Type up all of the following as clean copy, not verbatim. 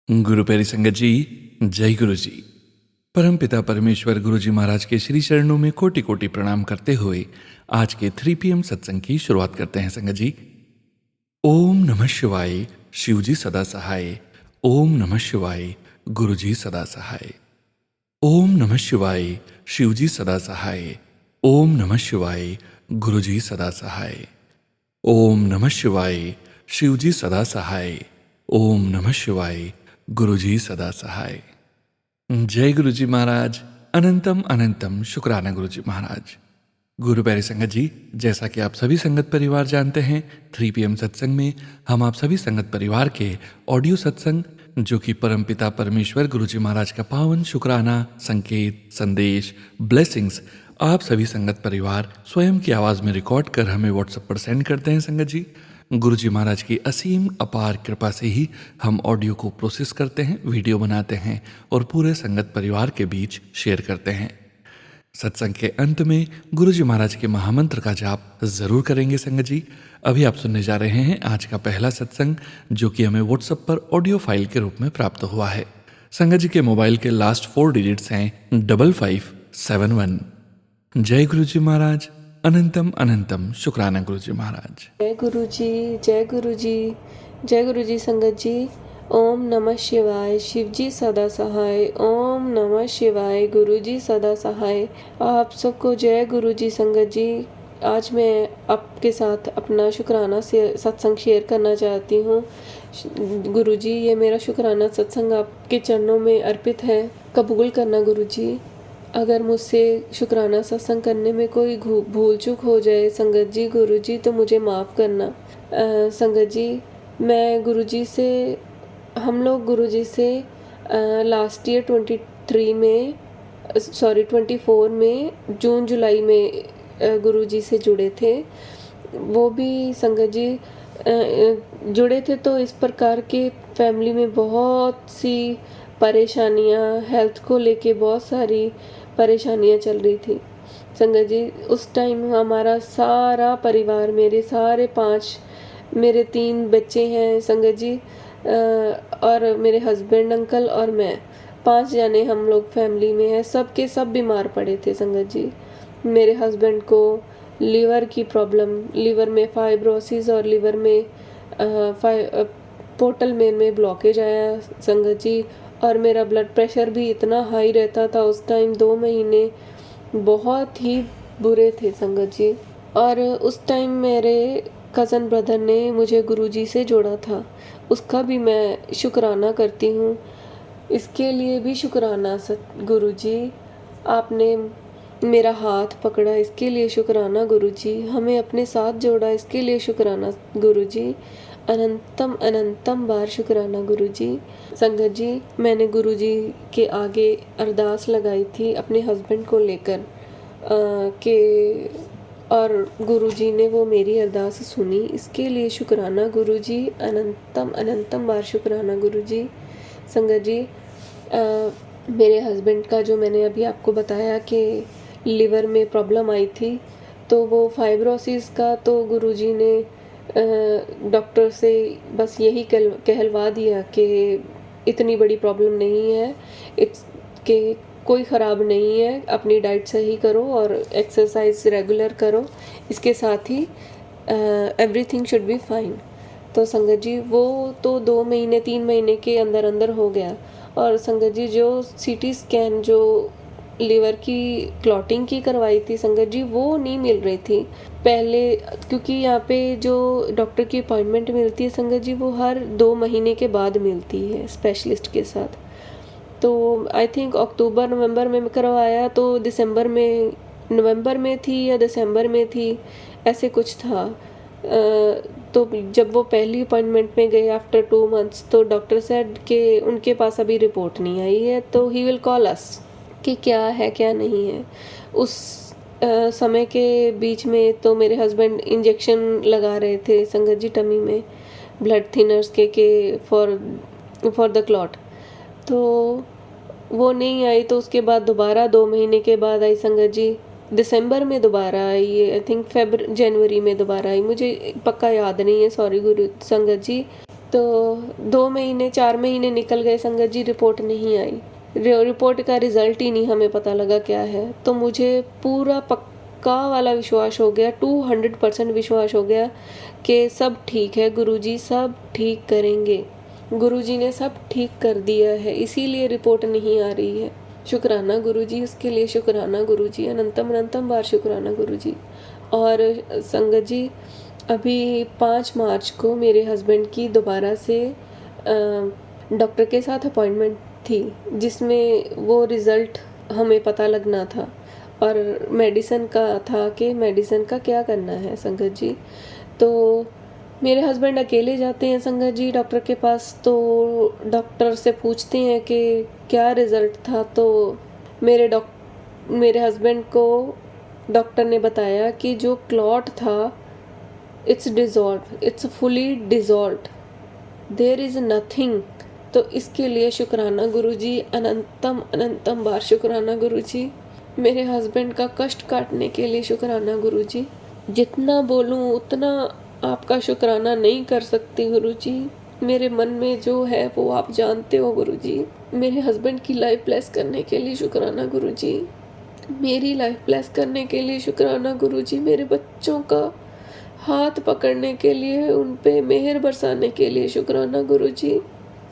गुरु प्यारी संगत जी, जय गुरु जी। परम पिता परमेश्वर गुरु जी महाराज के श्री चरणों में कोटि कोटि प्रणाम करते हुए आज के 3 PM सत्संग की शुरुआत करते हैं संगत जी। ओम नमः शिवाय, शिव जी सदा सहाय। ओम नमः शिवाय, गुरु जी सदा सहाय। ओम नमः शिवाय, शिव जी सदा सहाय। ओम नमः शिवाय, गुरु जी सदा सहाय। ओम नमः शिवाय, शिव जी सदा सहाय। ओम नमः शिवाय, गुरु जी सदा सहाय। जय गुरु जी महाराज। अनंतम अनंतम शुक्राना गुरु जी महाराज। गुरु प्यारे संगत जी, जैसा कि आप सभी संगत परिवार जानते हैं, 3 PM सत्संग में हम आप सभी संगत परिवार के ऑडियो सत्संग, जो कि परमपिता परमेश्वर गुरु जी महाराज का पावन शुक्राना, संकेत, संदेश, ब्लेसिंग्स आप सभी संगत परिवार स्वयं की आवाज़ में रिकॉर्ड कर हमें व्हाट्सएप पर सेंड करते हैं संगत जी। गुरु जी महाराज की असीम अपार कृपा से ही हम ऑडियो को प्रोसेस करते हैं, वीडियो बनाते हैं और पूरे संगत परिवार के बीच शेयर करते हैं। सत्संग के अंत में गुरु जी महाराज के महामंत्र का जाप जरूर करेंगे संगत जी। अभी आप सुनने जा रहे हैं आज का पहला सत्संग, जो कि हमें व्हाट्सएप पर ऑडियो फाइल के रूप में प्राप्त हुआ है। संगत जी के मोबाइल के लास्ट 4 डिजिट्स हैं 5571। जय गुरु जी महाराज। अनंतम अनंतम शुक्राना गुरु जी महाराज। जय गुरु जी, जय गुरु जी, जय गुरु जी संगत जी। ओम नमः शिवाय, शिव जी सदा सहाय। ओम नमः शिवाय, गुरु जी सदा सहाय। आप सबको जय गुरु जी संगत जी। आज मैं आपके साथ अपना शुक्राना से सत्संग शेयर करना चाहती हूँ। गुरु जी, ये मेरा शुक्राना सत्संग आपके चरणों में अर्पित है, कबूल करना गुरु जी। अगर मुझसे शुक्राना सत्संग करने में कोई भूल चूक हो जाए संगत जी, गुरु जी, तो मुझे माफ़ करना। संगत जी, मैं गुरु जी से, हम लोग गुरु जी से लास्ट ईयर 24 में जून जुलाई में गुरु जी से जुड़े थे। वो भी संगत जी जुड़े थे तो इस प्रकार के फैमिली में बहुत सी परेशानियां, हेल्थ को लेके बहुत सारी परेशानियां चल रही थी संगत जी। उस टाइम हमारा सारा परिवार, मेरे 3 बच्चे हैं संगत जी, और मेरे हस्बैंड, अंकल और मैं, 5 जने हम लोग फैमिली में हैं। सब के सब बीमार पड़े थे संगत जी। मेरे हस्बैंड को लीवर की प्रॉब्लम, लीवर में फाइब्रोसिस और लीवर में पोर्टल में ब्लॉकेज आया संगत जी। और मेरा ब्लड प्रेशर भी इतना हाई रहता था उस टाइम, 2 महीने बहुत ही बुरे थे संगत जी। और उस टाइम मेरे कज़न ब्रदर ने मुझे गुरुजी से जोड़ा था, उसका भी मैं शुक्राना करती हूँ। इसके लिए भी शुक्राना गुरुजी। आपने मेरा हाथ पकड़ा, इसके लिए शुक्राना गुरुजी। हमें अपने साथ जोड़ा, इसके लिए शुक्राना गुरुजी। अनंतम अनंतम बार शुक्राना गुरुजी। संगत जी, मैंने गुरुजी के आगे अरदास लगाई थी अपने हस्बैंड को लेकर के, और गुरुजी ने वो मेरी अरदास सुनी, इसके लिए शुक्राना गुरुजी। अनंतम अनंतम बार शुक्राना गुरुजी। संगत जी, मेरे हस्बैंड का, जो मैंने अभी आपको बताया कि लिवर में प्रॉब्लम आई थी, तो वो फाइब्रोसिस का तो गुरुजी ने डॉक्टर से बस यही कहलवा दिया कि इतनी बड़ी प्रॉब्लम नहीं है, कि कोई ख़राब नहीं है, अपनी डाइट सही करो और एक्सरसाइज रेगुलर करो, इसके साथ ही एवरीथिंग शुड बी फाइन। तो संगत जी, वो तो 2 महीने 3 महीने के अंदर अंदर हो गया। और संगत जी, जो CT स्कैन, जो लीवर की क्लॉटिंग की करवाई थी संगत जी, वो नहीं मिल रही थी पहले, क्योंकि यहाँ पे जो डॉक्टर की अपॉइंटमेंट मिलती है संगत जी, वो हर 2 महीने के बाद मिलती है स्पेशलिस्ट के साथ। तो आई थिंक अक्टूबर नवंबर में करवाया तो नवंबर में थी या दिसंबर में थी, ऐसे कुछ था। तो जब वो पहली अपॉइंटमेंट में गए आफ्टर 2 मंथ्स, तो डॉक्टर सेड कि उनके पास अभी रिपोर्ट नहीं आई है, तो ही विल कॉल अस कि क्या है क्या नहीं है। उस समय के बीच में तो मेरे हस्बैंड इंजेक्शन लगा रहे थे संगत जी टमी में, ब्लड थिनर्स के फॉर द क्लॉट। तो वो नहीं आई, तो उसके बाद दोबारा 2 महीने के बाद आई संगत जी, दिसंबर में दोबारा आई, आई थिंक जनवरी में दोबारा आई, मुझे पक्का याद नहीं है, सॉरी गुरु संगत जी। तो 2 महीने 4 महीने निकल गए संगत जी, रिपोर्ट नहीं आई। रिपोर्ट का रिज़ल्ट ही नहीं हमें पता लगा क्या है। तो मुझे पूरा पक्का वाला विश्वास हो गया, 200% विश्वास हो गया कि सब ठीक है, गुरुजी सब ठीक करेंगे। गुरुजी ने सब ठीक कर दिया है, इसीलिए रिपोर्ट नहीं आ रही है। शुक्राना गुरुजी, उसके लिए शुक्राना गुरुजी, अनंतम अनंतम बार शुक्राना गुरुजी। और संगत जी, अभी 5 मार्च को मेरे हस्बैंड की दोबारा से डॉक्टर के साथ अपॉइंटमेंट थी, जिसमें वो रिज़ल्ट हमें पता लगना था और मेडिसिन का था कि मेडिसिन का क्या करना है संगत जी। तो मेरे हस्बैंड अकेले जाते हैं संगत जी डॉक्टर के पास, तो डॉक्टर से पूछते हैं कि क्या रिज़ल्ट था। तो मेरे हस्बैंड को डॉक्टर ने बताया कि जो क्लॉट था it's dissolve, it's fully dissolve, there is nothing. तो इसके लिए शुक्राना गुरुजी, अनंतम अनंतम बार शुक्राना गुरुजी। मेरे हस्बैंड का कष्ट काटने के लिए शुक्राना गुरुजी। जितना बोलूं उतना आपका शुक्राना नहीं कर सकती गुरुजी। मेरे मन में जो है वो आप जानते हो गुरुजी। मेरे हस्बैंड की लाइफ ब्लेस करने के लिए शुक्राना गुरुजी। मेरी लाइफ ब्लेस करने के लिए शुक्राना गुरुजी। मेरे बच्चों का हाथ पकड़ने के लिए, उन पे मेहर बरसाने के लिए शुक्राना गुरुजी।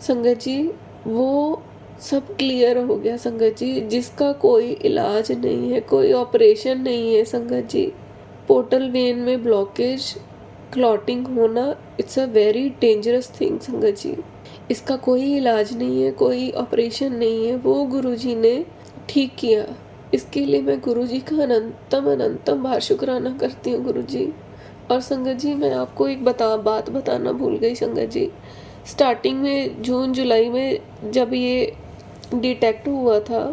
संगत जी, वो सब क्लियर हो गया संगत जी, जिसका कोई इलाज नहीं है, कोई ऑपरेशन नहीं है संगत जी। पोर्टल वेन में ब्लॉकेज, क्लॉटिंग होना, it's a very dangerous thing संगत जी। इसका कोई इलाज नहीं है, कोई ऑपरेशन नहीं है, वो गुरुजी ने ठीक किया। इसके लिए मैं गुरुजी का अनंतम अनंतम बार शुक्राना करती हूँ गुरुजी। और संगत जी, मैं आपको एक बात बताना भूल गई संगत जी। स्टार्टिंग में जून जुलाई में जब ये डिटेक्ट हुआ था,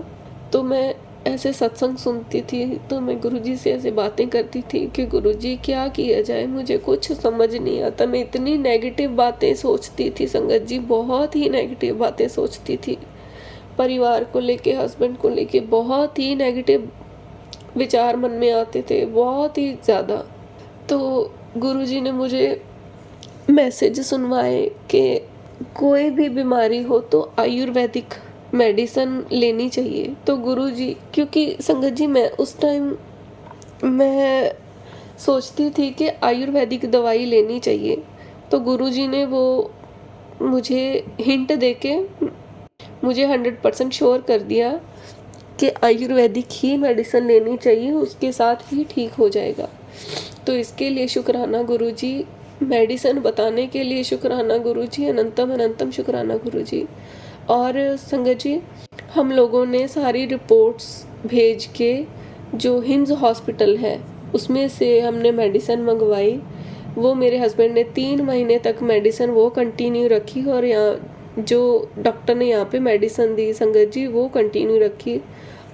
तो मैं ऐसे सत्संग सुनती थी, तो मैं गुरुजी से ऐसे बातें करती थी कि गुरुजी क्या किया जाए, मुझे कुछ समझ नहीं आता। मैं इतनी नेगेटिव बातें सोचती थी संगत जी, बहुत ही नेगेटिव बातें सोचती थी। परिवार को लेके, हस्बैंड को लेके बहुत ही नेगेटिव विचार मन में आते थे, बहुत ही ज़्यादा। तो गुरुजी ने मुझे मैसेज सुनवाए कि कोई भी बीमारी हो तो आयुर्वेदिक मेडिसिन लेनी चाहिए। तो गुरुजी, क्योंकि संगत जी मैं उस टाइम मैं सोचती थी कि आयुर्वेदिक दवाई लेनी चाहिए, तो गुरुजी ने वो मुझे हिंट देके मुझे 100% श्योर कर दिया कि आयुर्वेदिक ही मेडिसिन लेनी चाहिए, उसके साथ ही ठीक हो जाएगा। तो इसके लिए शुक्राना गुरुजी, मेडिसिन बताने के लिए शुक्राना गुरुजी, अनंतम अनंतम शुक्राना गुरुजी। और संगत जी, हम लोगों ने सारी रिपोर्ट्स भेज के जो हिम्स हॉस्पिटल है उसमें से हमने मेडिसिन मंगवाई। वो मेरे हस्बैंड ने 3 महीने तक मेडिसिन वो कंटिन्यू रखी, और यहाँ जो डॉक्टर ने यहाँ पे मेडिसिन दी संगत जी वो कंटिन्यू रखी।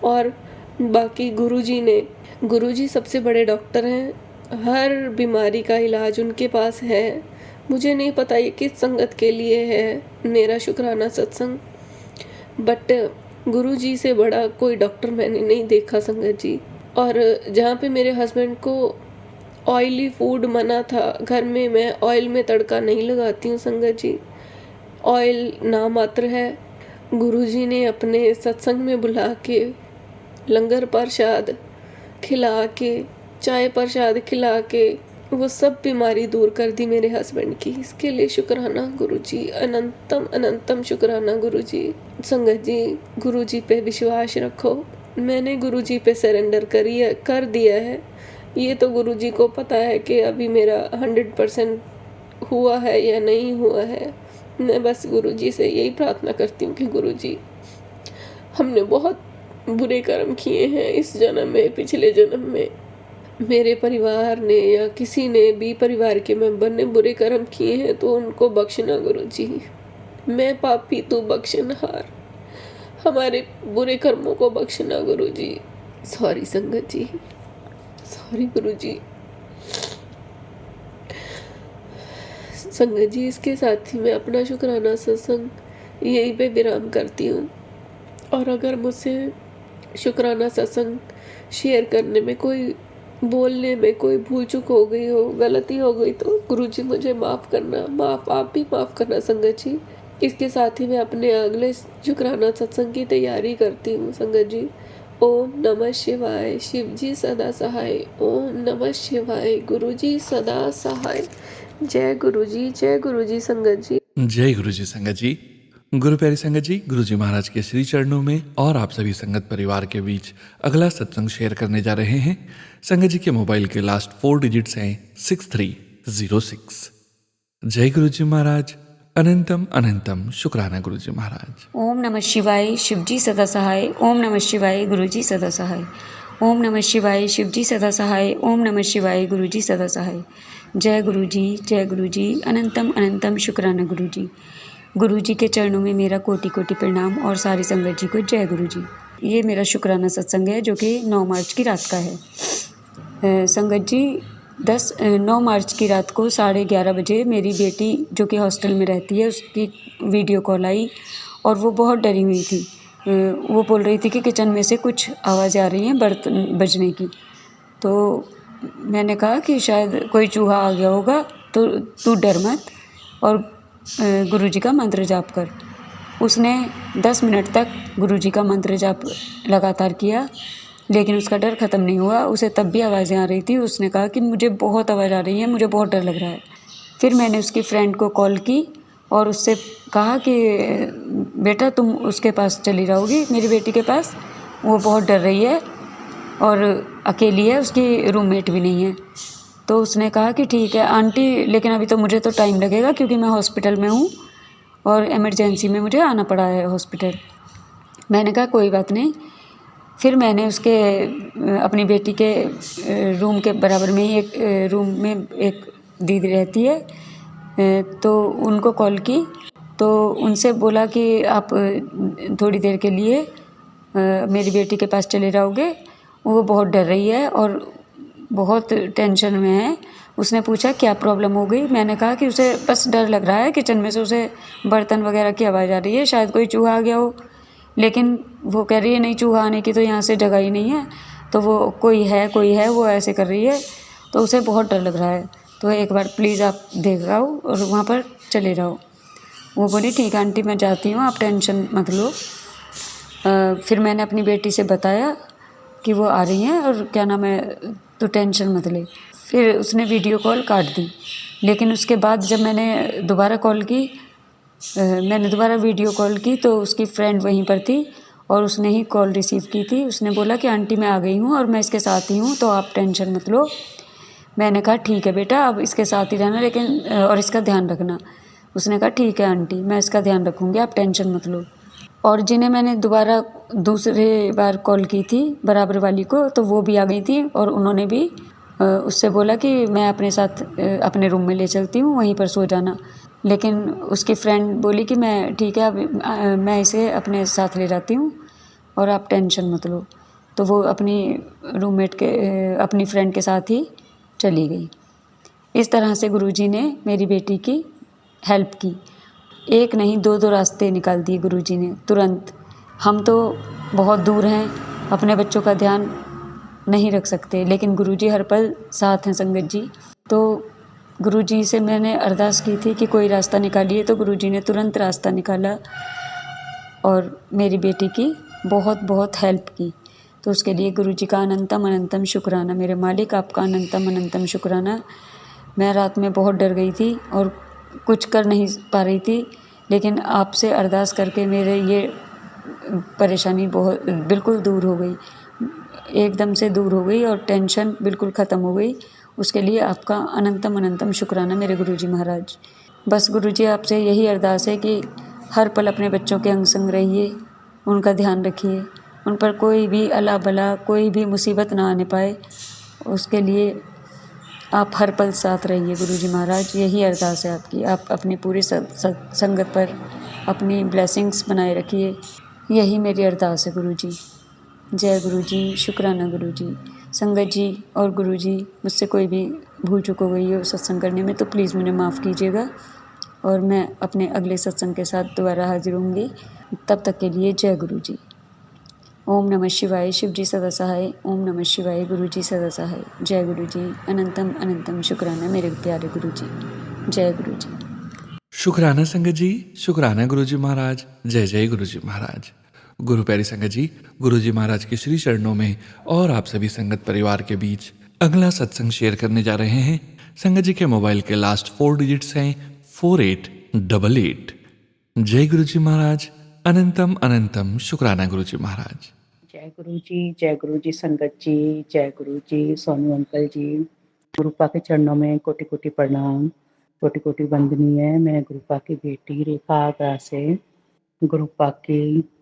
और बाकी गुरुजी सबसे बड़े डॉक्टर हैं, हर बीमारी का इलाज उनके पास है। मुझे नहीं पता ये किस संगत के लिए है मेरा शुक्राना सत्संग, बट गुरुजी से बड़ा कोई डॉक्टर मैंने नहीं देखा संगत जी। और जहाँ पे मेरे हस्बैंड को ऑयली फूड मना था, घर में मैं ऑयल में तड़का नहीं लगाती हूँ संगत जी, ऑयल नामात्र है। गुरुजी ने अपने सत्संग में बुला के लंगर प्रसाद खिला के, चाय प्रसाद खिला के वो सब बीमारी दूर कर दी मेरे हस्बैंड की। इसके लिए शुक्राना गुरुजी, अनंतम अनंतम शुक्राना गुरुजी। संगत जी, गुरुजी पे विश्वास रखो। मैंने गुरुजी पे सरेंडर कर दिया है। ये तो गुरुजी को पता है कि अभी मेरा 100% हुआ है या नहीं हुआ है। मैं बस गुरुजी से यही प्रार्थना करती हूँ कि गुरुजी, हमने बहुत बुरे कर्म किए हैं इस जन्म में, पिछले जन्म में मेरे परिवार ने या किसी ने भी परिवार के मेंबर ने बुरे कर्म किए हैं, तो उनको बख्शना गुरुजी। मैं पापी, तू बख्शनहार, हमारे बुरे कर्मों को बख्शना गुरुजी। सॉरी संगत जी, सॉरी गुरुजी। संगत जी, इसके साथ ही मैं अपना शुक्राना सत्संग यहीं पे विराम करती हूँ। और अगर मुझसे शुक्राना सत्संग शेयर करने में कोई बोलने में कोई भूल चूक हो गई हो, गलती हो गई तो गुरुजी मुझे माफ़ करना, आप भी माफ़ करना संगत जी। इसके साथ ही मैं अपने अगले शुक्राना सत्संग की तैयारी करती हूँ संगत जी। ओम नमः शिवाय, शिव जी सदा सहाय। ओम नमः शिवाय, गुरुजी सदा सहाय। जय गुरुजी संगत जी। जय गुरु जी संगत जी। गुरु प्यारी संगत जी, गुरु जी महाराज के श्री चरणों में और आप सभी संगत परिवार के बीच अगला सत्संग शेयर करने जा रहे हैं। संगत जी के मोबाइल के लास्ट 4 डिजिट्स हैं 6306। जय गुरु जी महाराज। अनंतम अनंतम शुक्राना गुरु जी महाराज। ओम नमः शिवाय, शिवजी सदा सहाय। ओम नमः शिवाय, गुरुजी सदा सहाय। ओम नमः शिवाय, शिवजी सदा सहाय। ओम नमः शिवाय, गुरुजी सदा सहाय। जय गुरुजी, अनंतम अनंतम शुक्राना गुरुजी। गुरुजी के चरणों में मेरा कोटि कोटि प्रणाम और सारी संगत जी को जय गुरुजी। ये मेरा शुक्राना सत्संग है जो कि 9 मार्च की रात का है। संगत जी 9 मार्च की रात को 11:30 बजे मेरी बेटी जो कि हॉस्टल में रहती है उसकी वीडियो कॉल आई और वो बहुत डरी हुई थी। वो बोल रही थी कि किचन में से कुछ आवाज़ें आ रही हैं बर्तन बजने की। तो मैंने कहा कि शायद कोई चूहा आ गया होगा, तो तू डर मत और गुरुजी का मंत्र जाप कर। उसने 10 मिनट तक गुरुजी का मंत्र जाप लगातार किया, लेकिन उसका डर ख़त्म नहीं हुआ। उसे तब भी आवाज़ें आ रही थी। उसने कहा कि मुझे बहुत आवाज़ आ रही है, मुझे बहुत डर लग रहा है। फिर मैंने उसकी फ्रेंड को कॉल की और उससे कहा कि बेटा तुम उसके पास चली रहोगी, मेरी बेटी के पास, वो बहुत डर रही है और अकेली है, उसकी रूममेट भी नहीं है। तो उसने कहा कि ठीक है आंटी, लेकिन अभी तो मुझे तो टाइम लगेगा क्योंकि मैं हॉस्पिटल में हूँ और इमरजेंसी में मुझे आना पड़ा है हॉस्पिटल। मैंने कहा कोई बात नहीं। फिर मैंने उसके अपनी बेटी के रूम के बराबर में ही एक रूम में एक दीदी रहती है, तो उनको कॉल की। तो उनसे बोला कि आप थोड़ी देर के लिए मेरी बेटी के पास चले जाओगे, वो बहुत डर रही है और बहुत टेंशन में है। उसने पूछा क्या प्रॉब्लम हो गई। मैंने कहा कि उसे बस डर लग रहा है, किचन में से उसे बर्तन वगैरह की आवाज़ आ रही है, शायद कोई चूहा आ गया हो। लेकिन वो कह रही है नहीं, चूहा आने की तो यहाँ से जगह ही नहीं है, तो वो कोई है, वो ऐसे कर रही है, तो उसे बहुत डर लग रहा है, तो एक बार प्लीज़ आप देख आओ और वहाँ पर चले जाओ। वो बोली ठीक है आंटी मैं जाती हूँ, आप टेंशन मत लो। फिर मैंने अपनी बेटी से बताया कि वो आ रही हैं और क्या नाम है, तो टेंशन मत ले। फिर उसने वीडियो कॉल काट दी। लेकिन उसके बाद जब मैंने दोबारा वीडियो कॉल की तो उसकी फ्रेंड वहीं पर थी और उसने ही कॉल रिसीव की थी। उसने बोला कि आंटी मैं आ गई हूँ और मैं इसके साथ ही हूँ, तो आप टेंशन मत लो। मैंने कहा ठीक है बेटा, अब इसके साथ ही रहना, लेकिन और इसका ध्यान रखना। उसने कहा ठीक है आंटी, मैं इसका ध्यान रखूँगी, आप टेंशन मत लो। और जिन्हें मैंने दूसरे बार कॉल की थी बराबर वाली को, तो वो भी आ गई थी और उन्होंने भी उससे बोला कि मैं अपने साथ अपने रूम में ले चलती हूँ, वहीं पर सो जाना। लेकिन उसकी फ्रेंड बोली कि मैं ठीक है, अब मैं इसे अपने साथ ले जाती हूँ और आप टेंशन मत लो। तो वो अपनी रूममेट के अपनी फ्रेंड के साथ ही चली गई। इस तरह से गुरुजी ने मेरी बेटी की हेल्प की। एक नहीं 2 रास्ते निकाल दिए गुरुजी ने तुरंत। हम तो बहुत दूर हैं, अपने बच्चों का ध्यान नहीं रख सकते, लेकिन गुरुजी हर पल साथ हैं संगत जी। तो गुरुजी से मैंने अरदास की थी कि कोई रास्ता निकालिए, तो गुरुजी ने तुरंत रास्ता निकाला और मेरी बेटी की बहुत बहुत हेल्प की। तो उसके लिए गुरुजी का अनंतम अनंतम शुक्राना। मेरे मालिक आपका अनंतम अनंतम शुक्राना। मैं रात में बहुत डर गई थी और कुछ कर नहीं पा रही थी, लेकिन आपसे अरदास करके मेरे ये परेशानी बिल्कुल दूर हो गई, एकदम से दूर हो गई और टेंशन बिल्कुल ख़त्म हो गई। उसके लिए आपका अनंतम अनंतम शुक्राना मेरे गुरुजी महाराज। बस गुरुजी आपसे यही अरदास है कि हर पल अपने बच्चों के अंग संग रहिए, उनका ध्यान रखिए, उन पर कोई भी अला बला कोई भी मुसीबत ना आने पाए, उसके लिए आप हर पल साथ रहिए गुरुजी महाराज। यही अरदास है आपकी। आप अपनी पूरी संगत पर अपनी ब्लेसिंग्स बनाए रखिए, यही मेरी अरदास है गुरुजी। जय गुरुजी, शुक्राना गुरुजी। संगत जी और गुरुजी, मुझसे कोई भी भूल चूक हो गई हो सत्संग करने में तो प्लीज़ मुझे माफ़ कीजिएगा और मैं अपने अगले सत्संग के साथ दोबारा हाजिर होंगी। तब तक के लिए जय गुरुजी। ओम नमः शिवाय शिव जी सदा सहाय। ओम नमः शिवाय गुरु जी सदा सहाय। जय गुरु जी। अनंतम अनंतम शुक्राना मेरे प्यारे गुरु जी। जय गुरु जी। शुक्राना संगत जी, शुक्राना गुरु जी महाराज। जय जय गुरु जी महाराज। गुरु प्यारी संगत जी, गुरु जी महाराज के श्री चरणों में और आप सभी संगत परिवार के बीच अगला सत्संग शेयर करने जा रहे हैं। संगत जी के मोबाइल के लास्ट 4 डिजिट्स हैं 4888। जय गुरु जी महाराज। अनंतम अनंतम शुक्राना गुरु जी महाराज। जय गुरु जी संगत जी, जय गुरु जी सोनू अंकल जी। गुरुपा के चरणों में कोटि कोटि प्रणाम, कोटि कोटि वंदनीय। मैं गुरुपा की बेटी रेखा आगरा से गुरुपा की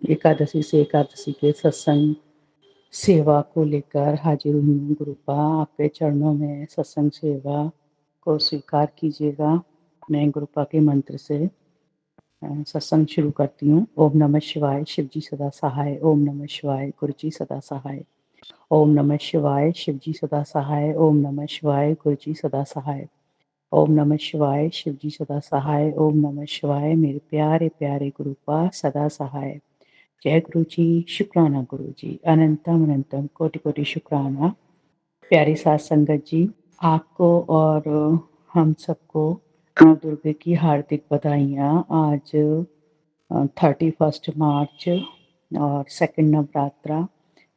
एकादशी से एकादशी के सत्संग सेवा को लेकर हाजिर हुई हूँ। गुरुपा आपके चरणों में सत्संग सेवा को स्वीकार कीजिएगा। मैं गुरुपा के मंत्र से सत्संग शुरू करती हूँ। ओम नमः शिवाय शिव जी सदा सहाय। ओम नमः शिवाय गुरु जी सदा सहाय। ओम नमः शिवाय शिव जी सदा सहाय। ओम नमः शिवाय गुरु जी सदा सहाय। ओम नमः शिवाय शिव जी सदा सहाय। ओम नमः शिवाय मेरे प्यारे प्यारे गुरुपा सदा सहाय। जय गुरु जी, शुक्राना गुरु जी, अनंतम अनंतम कोटि कोटि शुक्राना। प्यारी साथ संगत जी, आपको और हम सबको माँ दुर्गे की हार्दिक बधाइयाँ। आज 31 मार्च और सेकंड नवरात्रा।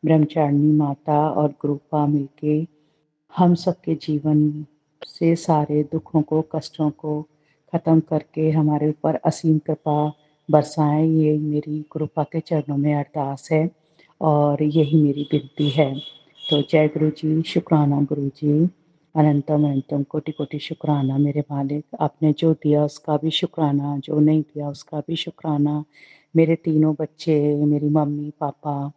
ब्रह्मचारिणी माता और गुरुपा मिलके हम सबके जीवन से सारे दुखों को कष्टों को ख़त्म करके हमारे ऊपर असीम कृपा बरसाएं, ये मेरी गुरुपा के चरणों में अरदास है और यही मेरी विनती है। तो जय गुरु जी, शुक्राना गुरु जी, अनंतम अनंतम कोटि कोटि शुक्राना मेरे मालिक। आपने जो दिया उसका भी शुक्राना, जो नहीं दिया उसका भी शुक्राना। मेरे तीनों बच्चे, मेरी मम्मी पापा,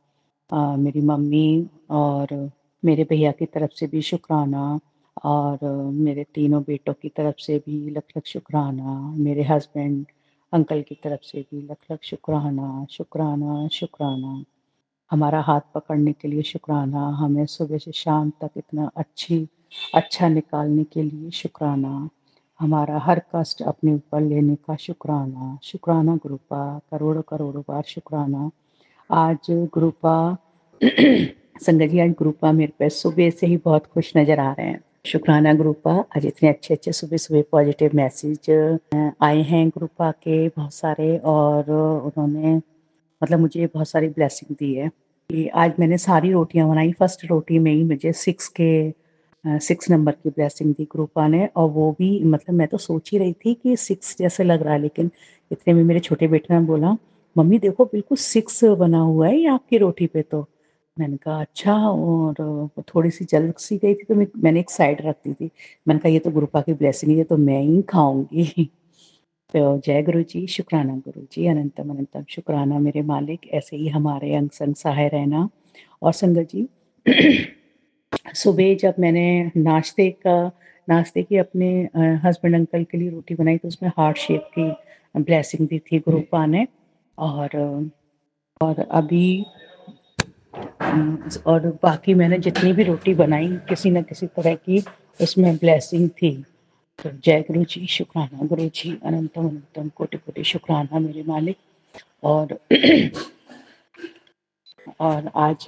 मेरी मम्मी और मेरे भैया की तरफ से भी शुक्राना और मेरे तीनों बेटों की तरफ से भी लख लख शुक्राना। मेरे हस्बैंड अंकल की तरफ से भी लख लख शुक्राना शुक्राना शुक्राना। हमारा हाथ पकड़ने के लिए शुक्राना, हमें सुबह से शाम तक इतना अच्छा निकालने के लिए शुक्राना, हमारा हर कष्ट अपने ऊपर लेने का शुक्राना। शुक्राना गुरुपा, करोड़ों करोड़ों बार शुक्राना। आज गुरुपा संगत जी, आज गुरुपा मेरे पे सुबह से ही बहुत खुश नज़र आ रहे हैं। शुक्राना गुरुपा, आज इतने अच्छे अच्छे सुबह सुबह पॉजिटिव मैसेज आए हैं गुरुपा के बहुत सारे, और उन्होंने मतलब मुझे बहुत सारी ब्लेसिंग दी है कि आज मैंने सारी रोटियां बनाई। फर्स्ट रोटी में ही मुझे 6 नंबर की ब्लेसिंग दी गुरुपा ने, और वो भी मतलब मैं तो सोच ही रही थी कि 6 जैसे लग रहा है, लेकिन इतने में मेरे छोटे बेटे ने बोला, मम्मी देखो बिल्कुल 6 बना हुआ है ये आपकी रोटी पे। तो मैंने कहा अच्छा, और वो थोड़ी सी जल सी गई थी तो मैंने एक साइड रख दी थी। मैंने कहा ये तो गुरुपा की ब्लेसिंग है, तो मैं ही खाऊंगी। तो जय गुरु जी, शुक्राना गुरु जी, अनंतम अनंतम शुक्राना मेरे मालिक। ऐसे ही हमारे अंग संग सहाय रहना। और संगत जी, सुबह जब मैंने नाश्ते की अपने हस्बैंड अंकल के लिए रोटी बनाई तो उसमें हार्ट शेप की ब्लेसिंग दी थी गुरुपा ने। और अभी और बाकी मैंने जितनी भी रोटी बनाई किसी न किसी तरह की उसमें ब्लेसिंग थी। तो जय गुरु जी, शुक्राना गुरु जी, अनंतम अनंतम कोटि कोटि शुक्राना मेरे मालिक। और और आज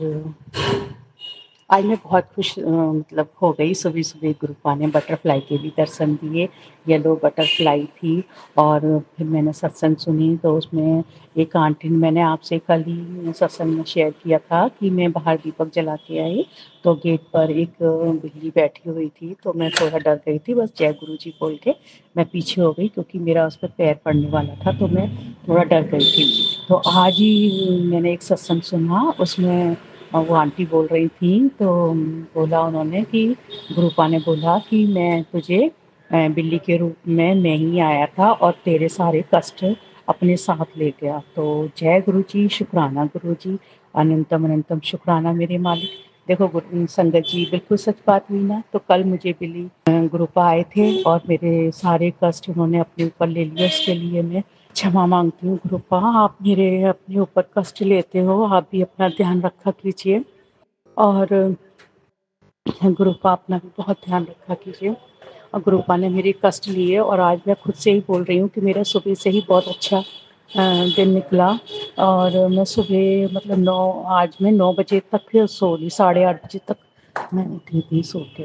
मैं बहुत खुश मतलब हो गई। सुबह सुबह गुरुपा ने बटरफ्लाई के भी दर्शन दिए, येलो बटरफ्लाई थी। और फिर मैंने सत्संग सुनी तो उसमें एक आंटी ने, मैंने आपसे कल ही सत्संग में शेयर किया था कि मैं बाहर दीपक जला के आई तो गेट पर एक बिल्ली बैठी हुई थी, तो मैं थोड़ा डर गई थी, बस जय गुरु जी बोल के मैं पीछे हो गई क्योंकि मेरा उस पर पैर पड़ने वाला था, तो मैं थोड़ा डर गई थी। तो आज ही मैंने एक सत्संग सुना, उसमें वो आंटी बोल रही थी, तो बोला उन्होंने कि गुरुपा ने बोला कि मैं तुझे बिल्ली के रूप में मैं ही आया था और तेरे सारे कष्ट अपने साथ ले गया। तो जय गुरु जी, शुक्राना गुरु जी, अनंतम अनंतम शुक्राना मेरे मालिक। देखो संगत जी, बिल्कुल सच बात हुई ना। तो कल मुझे बिल्ली गुरुपा आए थे और मेरे सारे कष्ट उन्होंने अपने ऊपर ले लिए। उसके लिए मैं क्षमा मांगती हूँ गुरुपा, आप मेरे अपने ऊपर कष्ट लेते हो, आप भी अपना ध्यान रखा कीजिए और गुरुपा अपना भी बहुत ध्यान रखा कीजिए। और गुरुपा ने मेरे कष्ट लिए और आज मैं खुद से ही बोल रही हूँ कि मेरा सुबह से ही बहुत अच्छा दिन निकला। और मैं सुबह मतलब 9 बजे तक सो ली, 8:30 बजे तक मैं उठी थी सो के।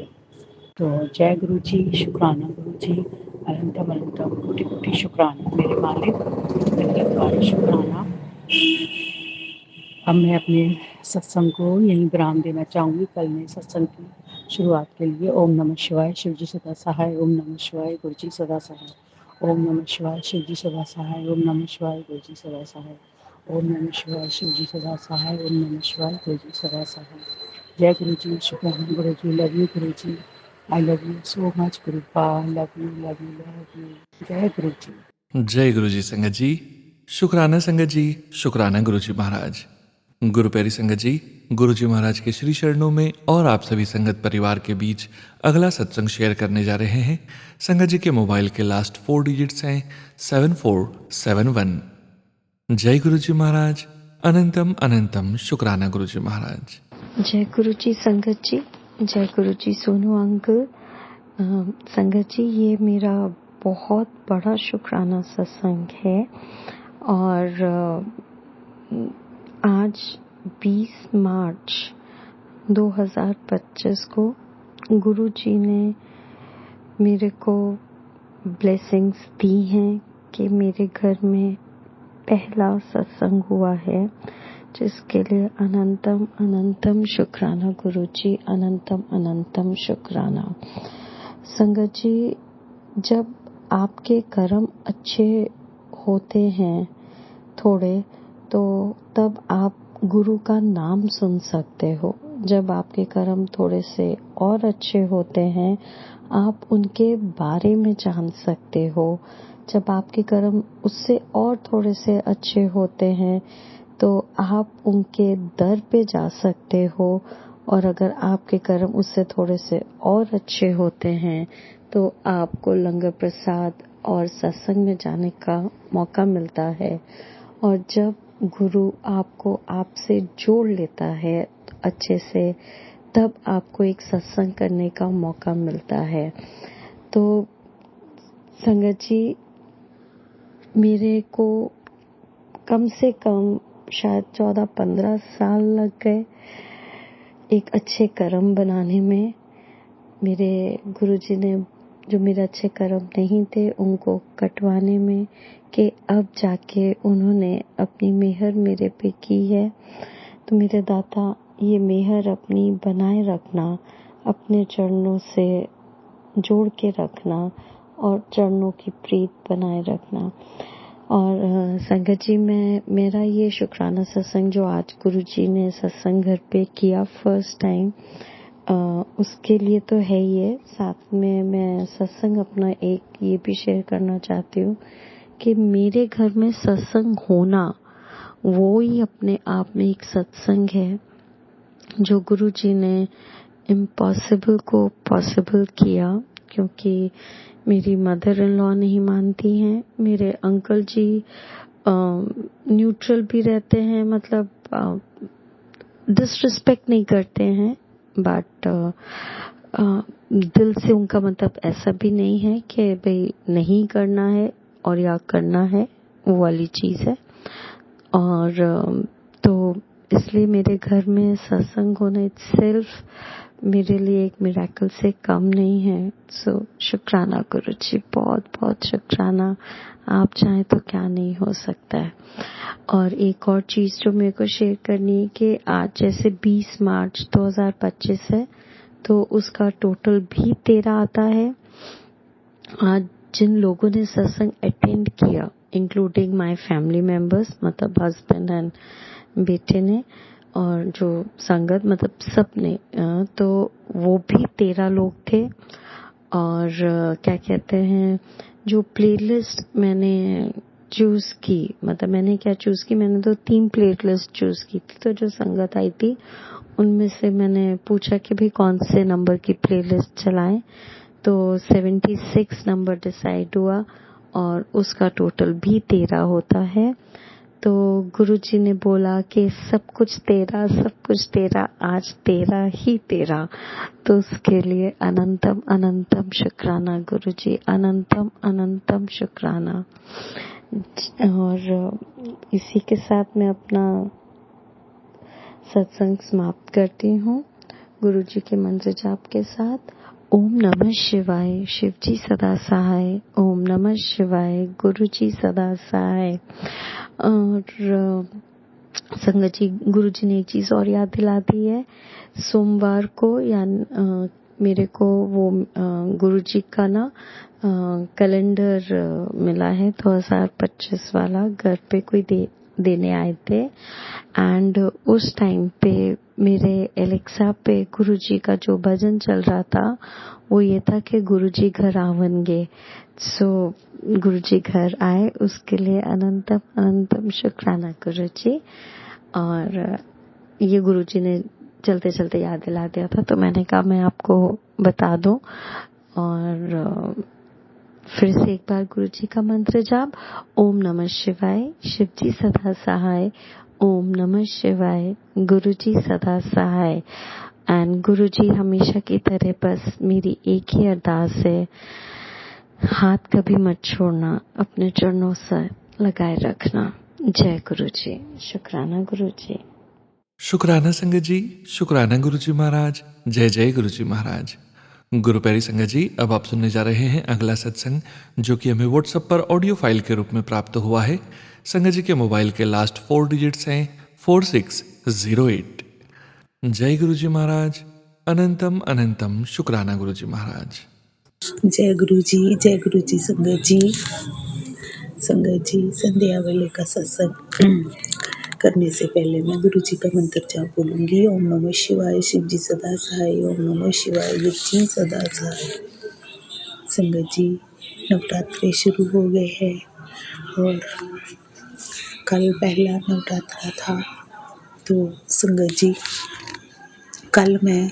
तो जय गुरु जी, शुक्राना गुरु जी, अनंतम अनंतम कोटि कोटि शुक्राना मेरे मालिक, मेरे द्वारा शुक्राना। अब मैं अपने सत्संग को यहीं विराम देना चाहूँगी। कल मैं सत्संग की शुरुआत के लिए ओम नमः शिवाय, शिव जी सदा सहाय, ओम नमः शिवाय, गुरु जी सदा सहाय, ओम नमः शिवाय, शिव जी सदा सहाय, ओम नमः शिवाय, गुरु जी सदा सहाय, ओम नमः शिवाय, शिव जी सदा सहाय, ओम नमः शिवाय, गुरु जी सदा सहाय। जय गुरु जी, शुक्राना गुरु जी, love you Guru ji, I love you so much Gurupa, love you love you love you. जय गुरु जी। जय गुरु जी संगत जी। शुक्राना संगत जी, शुक्राना गुरु जी महाराज। गुरु प्यारी संगत जी, गुरु जी महाराज के श्री चरणों में और आप सभी संगत परिवार के बीच अगला सत्संग शेयर करने जा रहे हैं। संगत जी के मोबाइल के लास्ट 4 डिजिट्स हैं 7471। जय गुरु जी महाराज, अनंतम अनंतम शुक्राना गुरु जी महाराज। जय गुरु जी संगत जी, जय गुरु जी सोनू अंकल। संगत जी, ये मेरा बहुत बड़ा शुक्राना सत्संग है और आज 20 मार्च 2025 को गुरु जी ने मेरे को ब्लेसिंग्स दी हैं कि मेरे घर में पहला सत्संग हुआ है, जिसके लिए अनंतम अनंतम शुक्राना गुरु जी, अनंतम अनंतम शुक्राना। संगत जी, जब आपके कर्म अच्छे होते हैं थोड़े, तो तब आप गुरु का नाम सुन सकते हो। जब आपके कर्म थोड़े से और अच्छे होते हैं, आप उनके बारे में जान सकते हो। जब आपके कर्म उससे और थोड़े से अच्छे होते हैं, तो आप उनके दर पे जा सकते हो। और अगर आपके कर्म उससे थोड़े से और अच्छे होते हैं, तो आपको लंगर प्रसाद और सत्संग में जाने का मौका मिलता है। और जब गुरु आपको आपसे जोड़ लेता है अच्छे से, तब आपको एक सत्संग करने का मौका मिलता है। तो संगत जी, मेरे को कम से कम शायद 14-15 साल लग गए एक अच्छे कर्म बनाने में। मेरे गुरुजी ने जो मेरे अच्छे कर्म नहीं थे उनको कटवाने में, कि अब जाके उन्होंने अपनी मेहर मेरे पे की है। तो मेरे दाता, ये मेहर अपनी बनाए रखना, अपने चरणों से जोड़ के रखना और चरणों की प्रीत बनाए रखना। और संगत जी, मेरा ये शुक्राना सत्संग जो आज गुरुजी ने सत्संग घर पे किया फर्स्ट टाइम, उसके लिए तो है ये। साथ में मैं सत्संग अपना एक ये भी शेयर करना चाहती हूँ कि मेरे घर में सत्संग होना वो ही अपने आप में एक सत्संग है, जो गुरुजी ने इम्पॉसिबल को पॉसिबल किया। क्योंकि मेरी मदर इन लॉ नहीं मानती हैं, मेरे अंकल जी न्यूट्रल भी रहते हैं, मतलब डिसरिस्पेक्ट नहीं करते हैं, बट दिल से उनका मतलब ऐसा भी नहीं है कि भाई नहीं करना है और या करना है, वो वाली चीज़ है। और तो इसलिए मेरे घर में सत्संग होना इटसेल्फ मेरे लिए एक मिरेकल से कम नहीं है। सो शुक्राना गुरु जी, बहुत बहुत शुक्राना। आप चाहें तो क्या नहीं हो सकता है। और एक और चीज़ जो मेरे को शेयर करनी है कि आज जैसे 20 मार्च 2025 है, तो उसका टोटल भी 13 आता है। आज जिन लोगों ने सत्संग अटेंड किया, इंक्लूडिंग माय फैमिली मेंबर्स, मतलब हस्बैंड एंड बेटे ने, और जो संगत मतलब सब ने, तो वो भी 13 लोग थे। और क्या कहते हैं, जो प्लेलिस्ट मैंने चूज़ की, मतलब मैंने क्या चूज़ की, मैंने तो 3 प्लेलिस्ट चूज़ की थी। तो जो संगत आई थी उनमें से मैंने पूछा कि भाई कौन से नंबर की प्लेलिस्ट चलाएं, तो 76 नंबर डिसाइड हुआ और उसका टोटल भी 13 होता है। तो गुरुजी ने बोला कि सब कुछ तेरा, सब कुछ तेरा, आज तेरा ही तेरा। तो उसके लिए अनंतम अनंतम शुक्राना गुरुजी, अनंतम अनंतम शुक्राना। और इसी के साथ मैं अपना सत्संग समाप्त करती हूँ गुरु जी के मंत्र जाप के साथ। ओम नमः शिवाय, शिव जी सदा सहाय। ओम नमः शिवाय, गुरु जी सदा सहाय। और संगत जी, गुरु जी ने एक चीज और याद दिला दी है। सोमवार को या मेरे को वो गुरु जी का ना कैलेंडर मिला है 2025 वाला, घर पे कोई देने आए थे। एंड उस टाइम पे मेरे एलेक्सा पे गुरु जी का जो भजन चल रहा था वो ये था कि गुरु जी घर आवेंगे। सो गुरु जी घर आए, उसके लिए अनंतम अनंतम शुक्राना गुरु जी। और ये गुरु जी ने चलते चलते याद दिला दिया था, तो मैंने कहा मैं आपको बता दूं। और फिर से एक बार गुरु जी का मंत्र जाप। ओम नमः शिवाय, शिव जी सदा सहाय। ओम नमः शिवाय, गुरु जी सदा सहाय। एंड गुरु जी हमेशा की तरह बस मेरी एक ही अरदास है, हाथ कभी मत छोड़ना, अपने चरणों से लगाए रखना। जय गुरु जी। शुक्राना गुरु जी। शुक्राना संगत जी, शुक्राना गुरु जी महाराज। जय जय गुरु जी महाराज। गुरु प्यारी संगत जी, अब आप सुनने जा रहे हैं अगला सत्संग, जो कि हमें व्हाट्सएप पर ऑडियो फाइल के रूप में प्राप्त हुआ है। संगत जी के मोबाइल के लास्ट 4 डिजिट्स हैं 4608। जय गुरु जी महाराज। अनंतम अनंतम शुक्राना गुरु जी महाराज। जय गुरु जी संगत जी। संगत जी, संध्या वेले का सत्संग करने से पहले मैं गुरु जी का मंत्र जाप बोलूंगी। ओम नमः शिवाय, शिव जी सदा सहाय। ओम नमः शिवाय, गुरु जी सदा सहाय। संगत जी, नवरात्रे शुरू हो गए हैं और कल पहला नवरात्रा था। तो संगत जी, कल मैं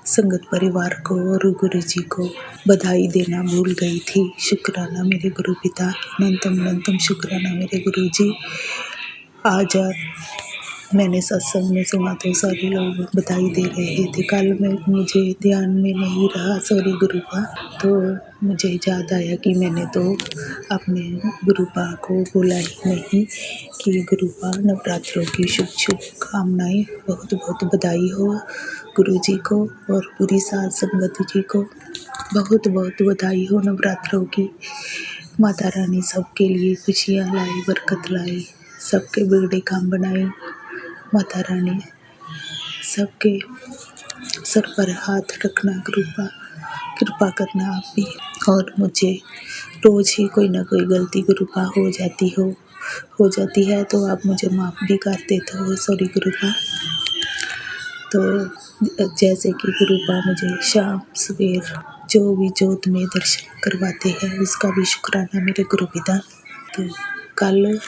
संगत परिवार को और गुरु जी को बधाई देना भूल गई थी। शुक्राना मेरे गुरु पिता, अनंतम अनंतम शुक्राना मेरे गुरु जी। आज मैंने सत्संग में सुना तो सारे लोग बधाई दे रहे थे। कल में मुझे ध्यान में नहीं रहा, सॉरी गुरुपा। तो मुझे याद आया कि मैंने तो अपने गुरुपा को बोला ही नहीं कि गुरुपा नवरात्रों की शुभ शुभकामनाएं, बहुत बहुत बधाई हो गुरु जी को और पूरी साध संगत जी को बहुत बहुत बधाई हो नवरात्रों की। माता रानी सबके लिए खुशियाँ लाई, बरकत लाई, सबके बिगड़े काम बनाए। माता रानी सबके सर पर हाथ रखना, कृपा करना आप भी। और मुझे रोज ही कोई ना कोई गलती गुरुपा हो जाती है तो आप मुझे माफ़ भी कर देते हो, सॉरी गुरुपा। तो जैसे कि गुरुपा मुझे शाम सवेर जो भी जोत में दर्शन करवाते हैं, उसका भी शुक्राना मेरे गुरु पिता। तो कल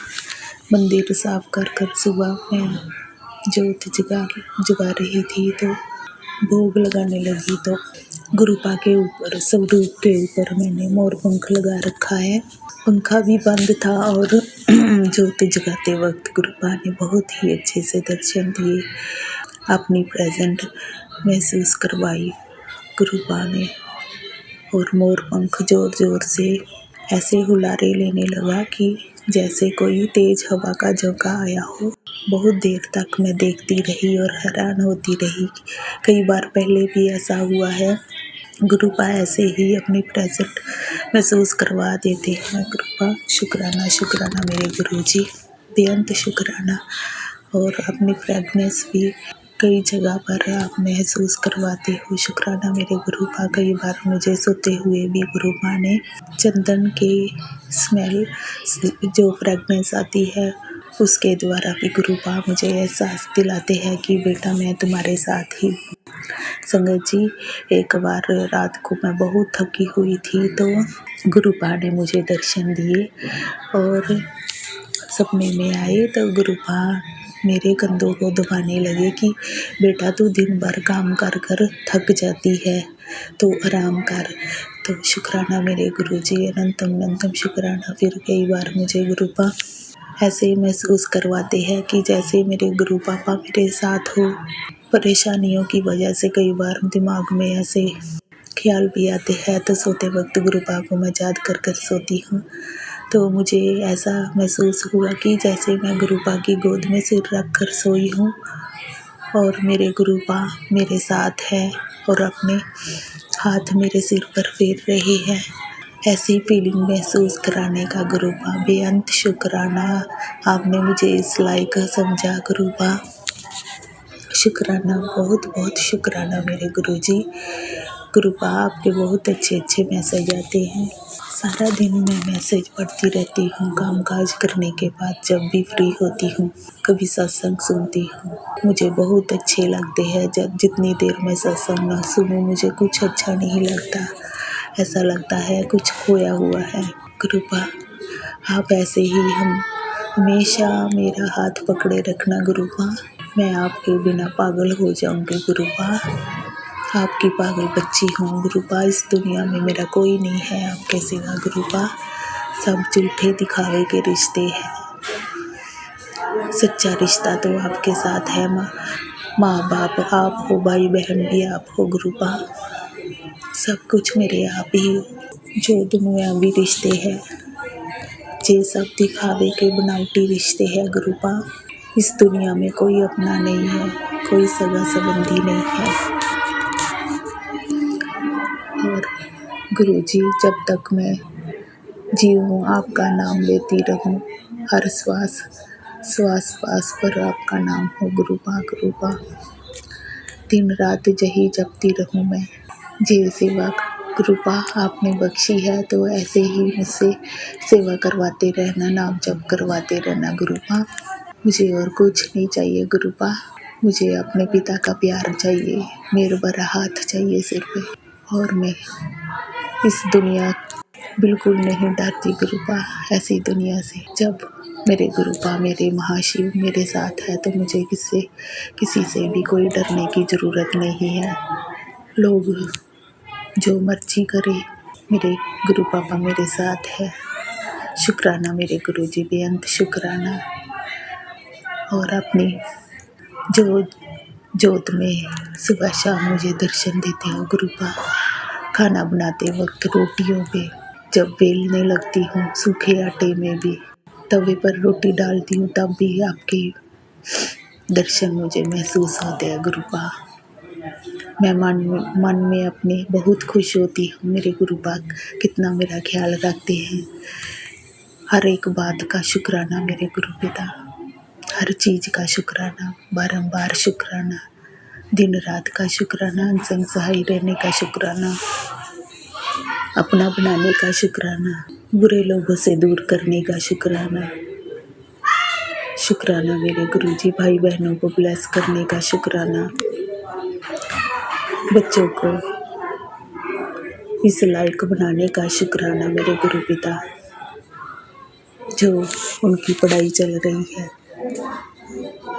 मंदिर साफ कर सुबह मैं जोत जगा रही थी, तो भोग लगाने लगी। तो गुरुपा के ऊपर, स्वरूप के ऊपर मैंने मोर पंख लगा रखा है। पंखा भी बंद था और जोत जगाते वक्त गुरुपा ने बहुत ही अच्छे से दर्शन दिए, अपनी प्रेजेंट महसूस करवाई गुरुपा ने। और मोर पंख जोर जोर से ऐसे हुलारे लेने लगा कि जैसे कोई तेज हवा का झोंका आया हो। बहुत देर तक मैं देखती रही और हैरान होती रही। कई बार पहले भी ऐसा हुआ है। गुरुपा ऐसे ही अपनी प्रेजेंट महसूस करवा देते हैं। गुरुपा शुक्राना शुक्राना मेरे गुरु जी, बेअंत शुक्राना। और अपनी फ्रेगनेंस भी कई जगह पर आप महसूस करवाते हो, शुक्राना मेरे गुरुपा। कई बार मुझे सोते हुए भी गुरुपा ने चंदन के स्मेल जो फ्रेगनेंस आती है उसके द्वारा भी गुरुपा मुझे एहसास दिलाते हैं कि बेटा मैं तुम्हारे साथ ही। संगत जी, एक बार रात को मैं बहुत थकी हुई थी तो गुरुपा ने मुझे दर्शन दिए और सपने में आए। तो गुरुपा मेरे कंधों को दबाने लगे कि बेटा तू दिन भर काम कर कर थक जाती है तो आराम कर। तो शुक्राना मेरे गुरु जी, अनंतम अनंतम शुक्राना। फिर कई बार मुझे गुरुपा ऐसे महसूस करवाते हैं कि जैसे मेरे गुरु पापा मेरे साथ हो। परेशानियों की वजह से कई बार दिमाग में ऐसे ख्याल भी आते हैं तो सोते वक्त गुरुपा को मैं याद कर कर सोती हूँ। तो मुझे ऐसा महसूस हुआ कि जैसे मैं गुरुपा की गोद में सिर रख कर सोई हूँ और मेरे गुरुपा मेरे साथ है और अपने हाथ मेरे सिर पर फेर रहे हैं। ऐसी फीलिंग महसूस कराने का गुरुपा बेअंत शुक्राना। आपने मुझे इस लायक समझा गुरुपा। शुक्राना, बहुत बहुत शुक्राना मेरे गुरुजी। गुरुपा आपके बहुत अच्छे अच्छे मैसेज आते हैं। सारा दिन मैं मैसेज पढ़ती रहती हूँ काम काज करने के बाद, जब भी फ्री होती हूँ कभी सत्संग सुनती हूँ। मुझे बहुत अच्छे लगते हैं। जब जितनी देर मैं सत्संग न सुनूँ मुझे कुछ अच्छा नहीं लगता। ऐसा लगता है कुछ खोया हुआ है। गुरुपा आप ऐसे ही हमेशा मेरा हाथ पकड़े रखना गुरुपा। मैं आपके बिना पागल हो जाऊंगी गुरुपा। आपकी पागल बच्ची हूँ गुरुपा। इस दुनिया में मेरा कोई नहीं है आपके सिवा गुरुपा। सब झूठे दिखावे के रिश्ते हैं। सच्चा रिश्ता तो आपके साथ है। माँ बाप आप हो, भाई बहन भी आप हो गुरुपा। सब कुछ मेरे आप ही हो। जो दुनियावी रिश्ते हैं ये सब दिखावे के बनावटी रिश्ते हैं गुरुपा। इस दुनिया में कोई अपना नहीं है, कोई सगा संबंधी नहीं है। और गुरुजी जब तक मैं जीऊँ आपका नाम लेती रहूँ। हर श्वास श्वास पर आपका नाम हो गुरुपा। गुरुपा दिन रात यही जपती रहूँ मैं। जे सेवा गुरुपा आपने बख्शी है तो ऐसे ही मुझसे सेवा करवाते रहना, नाम जप करवाते रहना गुरुपा। मुझे और कुछ नहीं चाहिए गुरुपा। मुझे अपने पिता का प्यार चाहिए, मेरा बड़ा हाथ चाहिए सिर पे। और मैं इस दुनिया बिल्कुल नहीं डरती गुरुपा ऐसी दुनिया से। जब मेरे गुरुपा मेरे महाशिव मेरे साथ है तो मुझे किसी से भी कोई डरने की ज़रूरत नहीं है। लोग जो मर्जी करे, मेरे गुरु पापा मेरे साथ है। शुक्राना मेरे गुरुजी, बेअंत शुक्राना। और अपनी जोत में सुबह शाम मुझे दर्शन देते हो गुरुपा। खाना बनाते वक्त रोटियों पे जब बेलने लगती हूँ, सूखे आटे में भी तवे पर रोटी डालती हूँ तब भी आपके दर्शन मुझे महसूस होते हैं गुरुपा। मैं मन में अपने बहुत खुश होती हूँ। मेरे गुरुपा कितना मेरा ख्याल रखते हैं। हर एक बात का शुक्राना मेरे गुरु पिता। हर चीज़ का शुक्राना, बारंबार शुक्राना, दिन रात का शुक्राना, संग सहाय रहने का शुक्राना, अपना बनाने का शुक्राना, बुरे लोगों से दूर करने का शुक्राना। शुक्राना मेरे गुरुजी, भाई बहनों को ब्लेस करने का शुक्राना, बच्चों को इस लायक बनाने का शुक्राना मेरे गुरु पिता। जो उनकी पढ़ाई चल रही है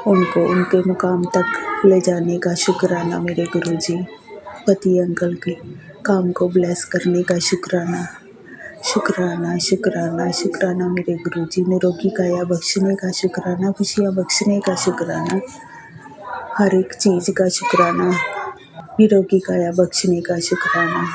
उनको उनके मुकाम तक ले जाने का शुक्राना मेरे गुरुजी। पति अंकल के काम को ब्लेस करने का शुक्राना, शुक्राना शुक्राना शुक्राना मेरे गुरुजी। निरोगी काया बख्शने का शुक्राना, खुशियाँ बख्शने का शुक्राना, हर एक चीज़ का शुक्राना, निरोगी काया बख्शने का शुक्राना,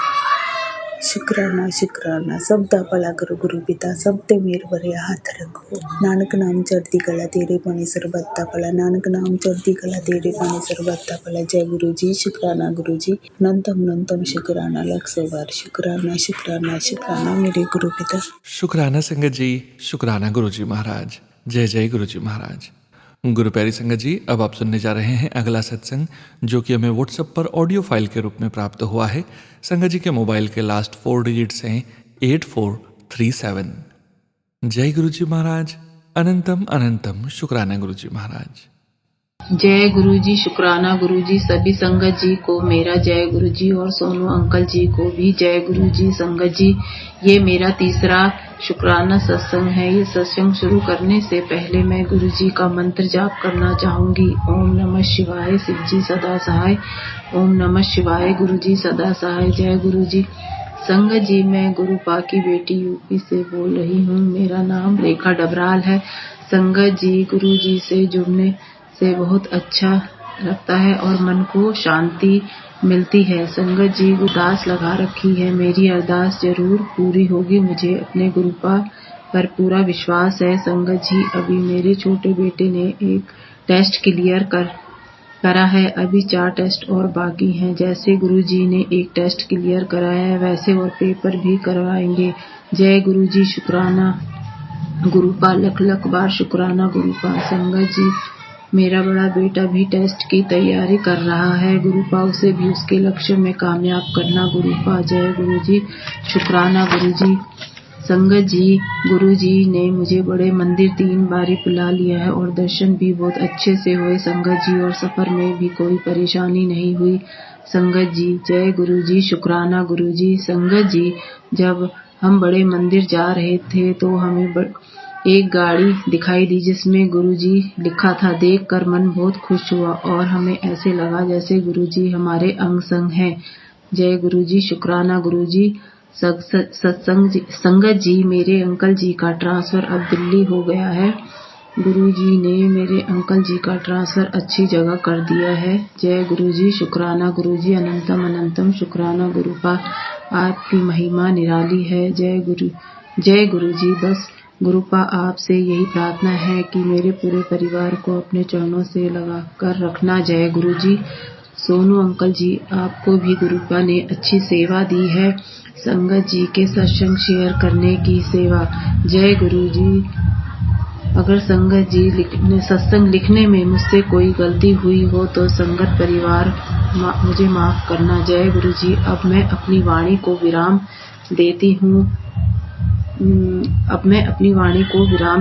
शुक्राना शुक्राना। सब दा भला करो गुरु पिता, सब ते मेर भरिया हाथ रखो। नानक नाम चढ़ती कला तेरे पानी सरबत दा भला, नानक नाम चढ़ती कला तेरे पानी सरबत दा भला। जय गुरु जी, शुक्राना गुरु जी, अनंतम शुक्राना, लाख सौ बार शुक्राना शुक्राना शुक्राना मेरे गुरु पिता। शुक्राना संगत जी, शुक्राना गुरु जी महाराज। जय जय गुरु जी महाराज। गुरु प्यारी संगत जी, अब आप सुनने जा रहे हैं अगला सत्संग, जो कि हमें व्हाट्सएप पर ऑडियो फाइल के रूप में प्राप्त हुआ है। संगत जी के मोबाइल के लास्ट 4 डिजिट्स हैं 8437। जय गुरु जी महाराज। अनंतम शुक्राना गुरु जी महाराज। जय गुरु जी, शुक्राना गुरु जी। सभी संगत जी को मेरा जय गुरु जी और सोनू अंकल जी को भी जय गुरु जी। संगत जी, ये मेरा तीसरा शुक्राना सत्संग है। ये सत्संग शुरू करने से पहले मैं गुरु जी का मंत्र जाप करना चाहूंगी। ओम नमः शिवाय, शिव जी सदा सहाय। ओम नमः शिवाय, गुरु जी सदा सहाय। जय गुरु जी। संगत जी, मैं गुरुपा की बेटी यूपी से बोल रही हूँ। मेरा नाम रेखा डबराल है। संगत जी, गुरु जी से जुड़ने से बहुत अच्छा लगता है और मन को शांति मिलती है। संगत जी, अरदास लगा रखी है, मेरी अरदास जरूर पूरी होगी। मुझे अपने गुरुपा पर पूरा विश्वास है। संगत जी, अभी मेरे छोटे बेटे ने एक टेस्ट क्लियर करा है। अभी 4 टेस्ट और बाकी हैं। जैसे गुरुजी ने एक टेस्ट क्लियर कराया है, वैसे और पेपर भी करवाएंगे। जय गुरुजी, शुक्राना गुरुपा, लख लख बार शुक्राना गुरुपा। संगत जी, मेरा बड़ा बेटा भी टेस्ट की तैयारी कर रहा है। गुरुपा, उसे भी उसके लक्ष्य में कामयाब करना गुरुपा। जय गुरुजी, शुक्राना गुरुजी। संगत जी, गुरुजी ने मुझे बड़े मंदिर 3 बारी बुला लिया है और दर्शन भी बहुत अच्छे से हुए संगत जी, और सफर में भी कोई परेशानी नहीं हुई संगत जी। जय गुरुजी, शुक्राना गुरुजी। संगत जी, जब हम बड़े मंदिर जा रहे थे तो हमें एक गाड़ी दिखाई दी जिसमें गुरुजी लिखा था। देखकर मन बहुत खुश हुआ और हमें ऐसे लगा जैसे गुरुजी हमारे अंग संग हैं। जय गुरुजी, शुक्राना गुरुजी। संगत जी, मेरे अंकल जी का ट्रांसफर अब दिल्ली हो गया है। गुरुजी ने मेरे अंकल जी का ट्रांसफर अच्छी जगह कर दिया है। जय गुरुजी, शुक्राना गुरुजी। अनंतम अनंतम शुक्राना गुरुपा, आपकी महिमा निराली है। जय गुरुजी। बस गुरुपा, आपसे यही प्रार्थना है कि मेरे पूरे परिवार को अपने चरणों से लगा कर रखना। जय गुरुजी। सोनू अंकल जी, आपको भी गुरुपा ने अच्छी सेवा दी है। संगत जी के सत्संग शेयर करने की सेवा। जय गुरुजी। अगर संगत जी सत्संग लिखने में मुझसे कोई गलती हुई हो तो संगत परिवार मुझे माफ करना। जय गुरुजी। अब मैं अपनी वाणी को विराम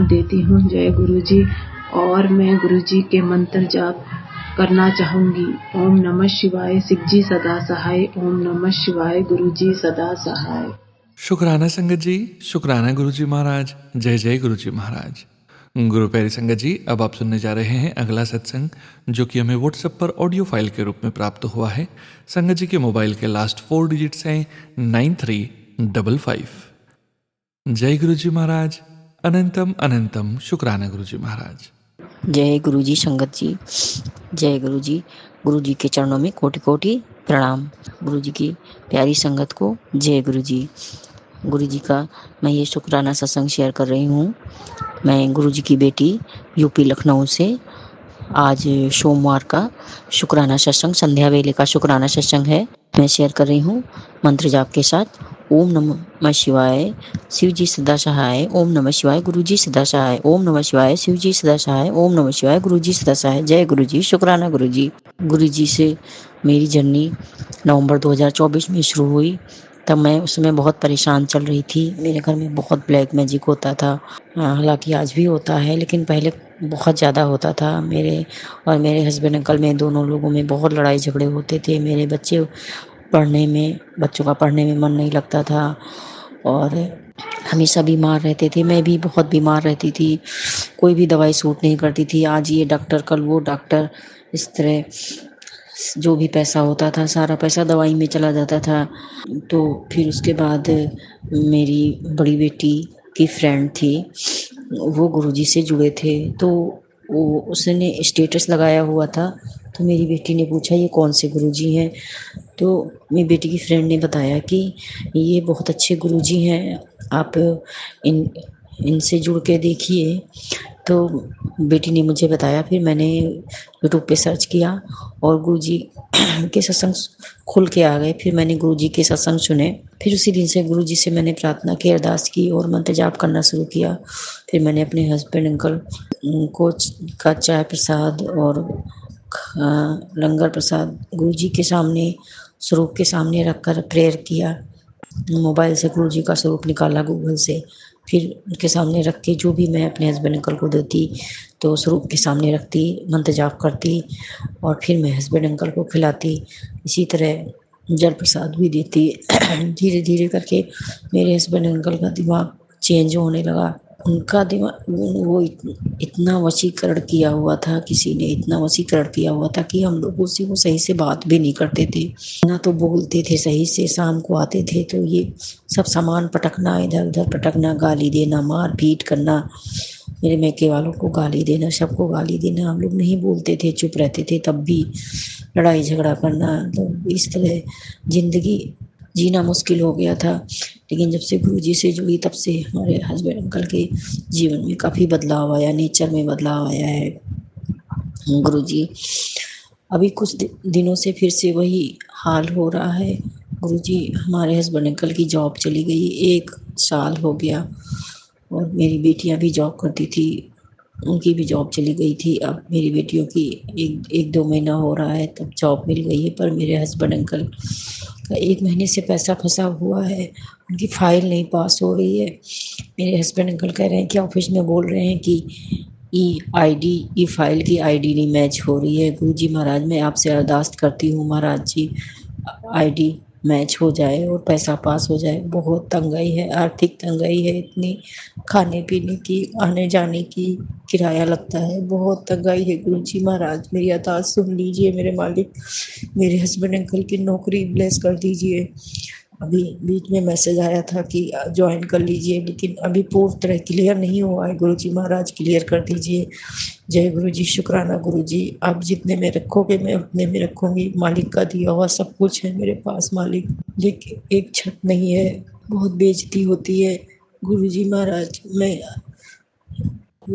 देती हूँ। जय गुरुजी। और मैं गुरुजी के मंत्र जाप करना चाहूंगी। ओम नमः शिवाय, शिवजी सदा सहाय। ओम नमः शिवाय, गुरुजी सदा सहाय। शुक्राना संगत जी, शुक्राना गुरुजी महाराज। जय जय गुरुजी महाराज। गुरु प्यारी संगत जी, अब आप सुनने जा रहे हैं अगला सत्संग, जो कि हमें व्हाट्सएप पर ऑडियो फाइल के रूप में प्राप्त हुआ है। संगत जी के मोबाइल के लास्ट 4 डिजिट्स हैं 9355। जय गुरुजी महाराज। अनंतम अनंतम शुक्राना गुरुजी महाराज। जय गुरुजी संगत जी, जय गुरुजी। गुरुजी के चरणों में कोटि कोटि प्रणाम। गुरुजी की प्यारी संगत को जय गुरुजी। गुरुजी का मैं ये शुक्राना सत्संग शेयर कर रही हूँ। मैं गुरुजी की बेटी यूपी लखनऊ से। आज सोमवार का शुक्राना सत्संग, संध्या वेले का शुक्राना सत्संग है। मैं शेयर कर रही हूँ मंत्र जाप के साथ। ओम नमः शिवाय, शिव जी सदा सहाय। ओम नमः शिवाय, गुरु जी सदा सहाय। ओम नमः शिवाय, शिव जी सदा सहाय। ओम नमः शिवाय, गुरु जी सदा सहाय। जय गुरु जी, शुक्राना गुरु जी। गुरु जी से मेरी जर्नी नवंबर 2024 में शुरू हुई। तब मैं उसमें बहुत परेशान चल रही थी। मेरे घर में बहुत ब्लैक मैजिक होता था। हालांकि आज भी होता है, लेकिन पहले बहुत ज़्यादा होता था। मेरे और मेरे हस्बैंड अंकल में, दोनों लोगों में बहुत लड़ाई झगड़े होते थे। मेरे बच्चों का पढ़ने में मन नहीं लगता था और हमेशा बीमार रहते थे। मैं भी बहुत बीमार रहती थी। कोई भी दवाई सूट नहीं करती थी। आज ये डॉक्टर, कल वो डॉक्टर, इस तरह जो भी पैसा होता था सारा पैसा दवाई में चला जाता था। तो फिर उसके बाद मेरी बड़ी बेटी की फ्रेंड थी, वो गुरुजी से जुड़े थे, तो उसने स्टेटस लगाया हुआ था। तो मेरी बेटी ने पूछा ये कौन से गुरुजी हैं। तो मेरी बेटी की फ्रेंड ने बताया कि ये बहुत अच्छे गुरुजी हैं, आप इनसे जुड़ के देखिए। तो बेटी ने मुझे बताया। फिर मैंने यूट्यूब पे सर्च किया और गुरुजी के सत्संग खुल के आ गए। फिर मैंने गुरुजी के सत्संग सुने। फिर उसी दिन से गुरुजी से मैंने प्रार्थना की, अरदास की और मंत्र जाप करना शुरू किया। फिर मैंने अपने हस्बैंड अंकल को का चाय प्रसाद और लंगर प्रसाद गुरुजी के सामने, स्वरूप के सामने रखकर प्रेयर किया। मोबाइल से गुरुजी का स्वरूप निकाला गूगल से, फिर उनके सामने रख के जो भी मैं अपने हस्बैंड अंकल को देती तो स्वरूप के सामने रखती, मंत्र जाप करती और फिर मैं हस्बैंड अंकल को खिलाती। इसी तरह जल प्रसाद भी देती। धीरे धीरे करके मेरे हस्बैंड अंकल का दिमाग चेंज होने लगा। उनका दिमाग, वो इतना वशीकरण किया हुआ था, किसी ने इतना वशीकरण किया हुआ था कि हम लोग उसी को सही से बात भी नहीं करते थे, ना तो बोलते थे सही से। शाम को आते थे तो ये सब सामान पटकना, इधर उधर पटकना, गाली देना, मार पीट करना, मेरे मैके वालों को गाली देना, सबको गाली देना। हम लोग नहीं बोलते थे, चुप रहते थे, तब भी लड़ाई झगड़ा करना। तो इस तरह ज़िंदगी जीना मुश्किल हो गया था। लेकिन जब से गुरुजी से जुड़ी तब से हमारे हस्बैंड अंकल के जीवन में काफ़ी बदलाव आया, नेचर में बदलाव आया है। गुरुजी अभी कुछ दिनों से फिर से वही हाल हो रहा है। गुरुजी हमारे हस्बैंड अंकल की जॉब चली गई, 1 साल हो गया। और मेरी बेटियां भी जॉब करती थी, उनकी भी जॉब चली गई थी। अब मेरी बेटियों की 1-2 महीना हो रहा है तब जॉब मिल गई है, पर मेरे हस्बैंड अंकल का 1 महीने से पैसा फंसा हुआ है, उनकी फाइल नहीं पास हो रही है। मेरे हस्बैंड अंकल कह रहे हैं कि ऑफिस में बोल रहे हैं कि ई फाइल की आईडी नहीं मैच हो रही है। गुरुजी महाराज मैं आपसे अरदास करती हूँ महाराज जी, आईडी मैच हो जाए और पैसा पास हो जाए। बहुत तंगाई है, आर्थिक तंगाई है इतनी, खाने पीने की, आने जाने की, किराया लगता है, बहुत तंगाई है। गुरुजी महाराज मेरी अरदास सुन लीजिए मेरे मालिक, मेरे हस्बैंड अंकल की नौकरी ब्लेस कर दीजिए। अभी बीच में मैसेज आया था कि ज्वाइन कर लीजिए, लेकिन अभी पूरी तरह क्लियर नहीं हुआ है। गुरुजी महाराज क्लियर कर दीजिए। जय गुरुजी, शुक्राना गुरुजी, आप जितने में रखोगे मैं उतने में रखूँगी। मालिक का दिया हुआ सब कुछ है मेरे पास मालिक, लेकिन एक छत नहीं है, बहुत बेइज्जती होती है। गुरुजी महाराज मैं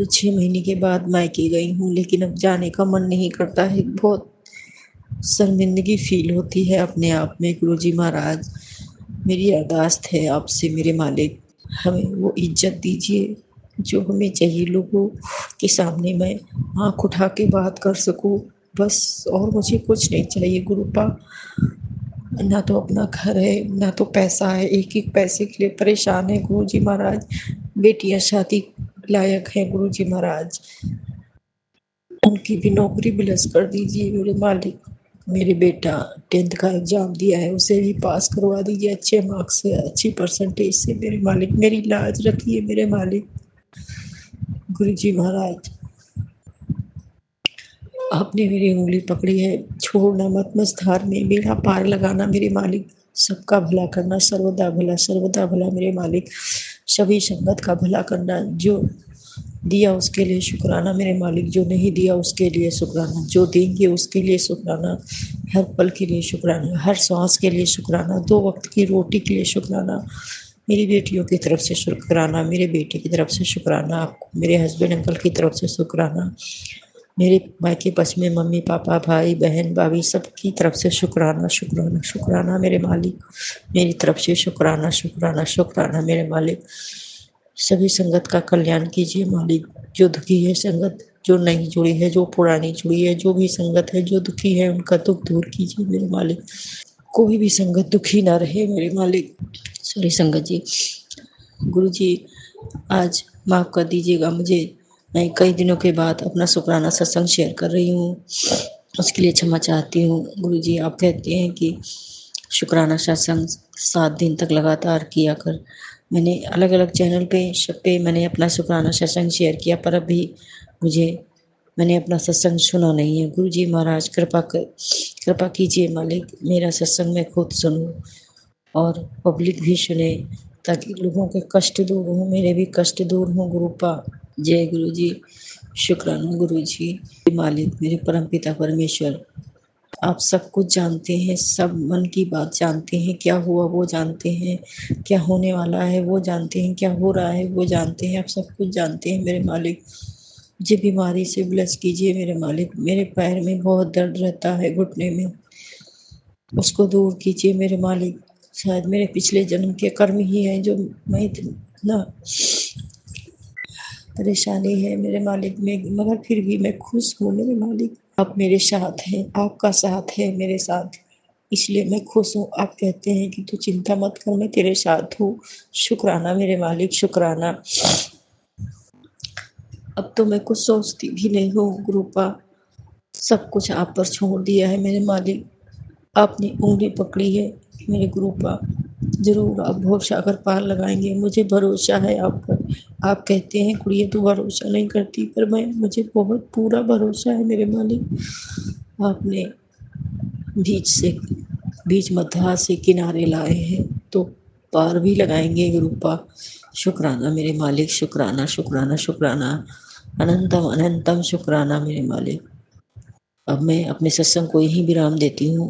6 महीने के बाद मायके गई हूँ, लेकिन अब जाने का मन नहीं करता है। बहुत शर्मिंदगी फील होती है अपने आप में। गुरुजी महाराज मेरी अरदास है आपसे मेरे मालिक, हमें वो इज्जत दीजिए जो हमें चाहिए। लोगों के सामने मैं आँख उठा के बात कर सकूँ बस, और मुझे कुछ नहीं चाहिए गुरुपा। ना तो अपना घर है, ना तो पैसा है, एक पैसे के लिए परेशान है गुरुजी महाराज। बेटियां शादी लायक हैं गुरुजी महाराज, उनकी भी नौकरी ब्लेस कर दीजिए मेरे मालिक। मेरे बेटा 10th का एग्ज़ाम दिया है, उसे भी पास करवा दीजिए अच्छे मार्क्स से, अच्छी परसेंटेज से मेरे मालिक। मेरी लाज रखिए मेरे मालिक। गुरुजी महाराज आपने मेरी उंगली पकड़ी है, छोड़ना मत मझधार में, मेरा पार लगाना मेरे मालिक। सबका भला करना, सर्वदा भला मेरे मालिक। सभी संगत का भला करना। जो दिया उसके लिए शुक्राना मेरे मालिक, जो नहीं दिया उसके लिए शुक्राना, जो देंगे उसके लिए शुक्राना। हर पल के लिए शुक्राना, हर सांस के लिए शुक्राना, 2 वक्त की रोटी के लिए शुक्राना। मेरी बेटियों की तरफ से शुक्राना, मेरे बेटे की तरफ से शुक्राना, आपको मेरे हस्बैंड अंकल की तरफ से शुक्राना, मेरे मायके पक्ष में मम्मी पापा भाई बहन भाभी सबकी तरफ से शुक्राना शुक्राना शुक्राना मेरे मालिक। मेरी तरफ से शुक्राना शुक्राना शुक्राना मेरे मालिक। सभी संगत का कल्याण कीजिए मालिक। जो दुखी है संगत, जो नहीं जुड़ी है, जो पुरानी जुड़ी है, जो भी संगत है जो दुखी है उनका दुख दूर कीजिए मेरे मालिक। कोई भी संगत दुखी ना रहे मेरे मालिक। सॉरी संगत जी। गुरु जी आज माफ़ कर दीजिएगा मुझे, मैं कई दिनों के बाद अपना शुक्राना सत्संग शेयर कर रही हूँ, उसके लिए क्षमा चाहती हूँ। गुरु जी आप कहते हैं कि शुक्राना सत्संग 7 दिन तक लगातार किया कर। मैंने अलग अलग चैनल पे मैंने अपना शुक्राना सत्संग शेयर किया, पर अभी मैंने अपना सत्संग सुना नहीं है। गुरु जी महाराज कृपा कीजिए मालिक, मेरा सत्संग मैं खुद सुनूं और पब्लिक भी सुने, ताकि लोगों के कष्ट दूर हों, मेरे भी कष्ट दूर हों। गुरुपा जय गुरु जी। शुक्राना गुरु जी मालिक, मेरे परम पिता परमेश्वर, आप सब कुछ जानते हैं, सब मन की बात जानते हैं, क्या हुआ वो जानते हैं, क्या होने वाला है वो जानते हैं, क्या हो रहा है वो जानते हैं, आप सब कुछ जानते हैं मेरे मालिक। मुझे बीमारी से ब्लेस कीजिए मेरे मालिक। मेरे पैर में बहुत दर्द रहता है, घुटने में, उसको दूर कीजिए मेरे मालिक। शायद मेरे पिछले जन्म के कर्म ही हैं जो मैं इतना परेशानी है मेरे मालिक में, मगर फिर भी मैं खुश हूँ मेरे मालिक। आप मेरे साथ हैं, आपका साथ है मेरे साथ, इसलिए मैं खुश हूँ। आप कहते हैं कि तू चिंता मत कर, मैं तेरे साथ हूँ। शुक्राना मेरे मालिक, शुक्राना। अब तो मैं कुछ सोचती भी नहीं हूँ गुरुपा, सब कुछ आप पर छोड़ दिया है मेरे मालिक। आपने उंगली पकड़ी है मेरे गुरुपा, जरूर आप भवसागर पार लगाएंगे, मुझे भरोसा है आप पर। आप कहते हैं कुड़िए तू भरोसा नहीं करती, पर मुझे बहुत पूरा भरोसा है मेरे मालिक। आपने बीच मध्य से किनारे लाए हैं तो पार भी लगाएंगे गुरुपा। शुक्राना मेरे मालिक, शुक्राना शुक्राना शुक्राना, अनंतम अनंतम शुक्राना मेरे मालिक। अब मैं अपने सत्संग को यही विराम देती हूँ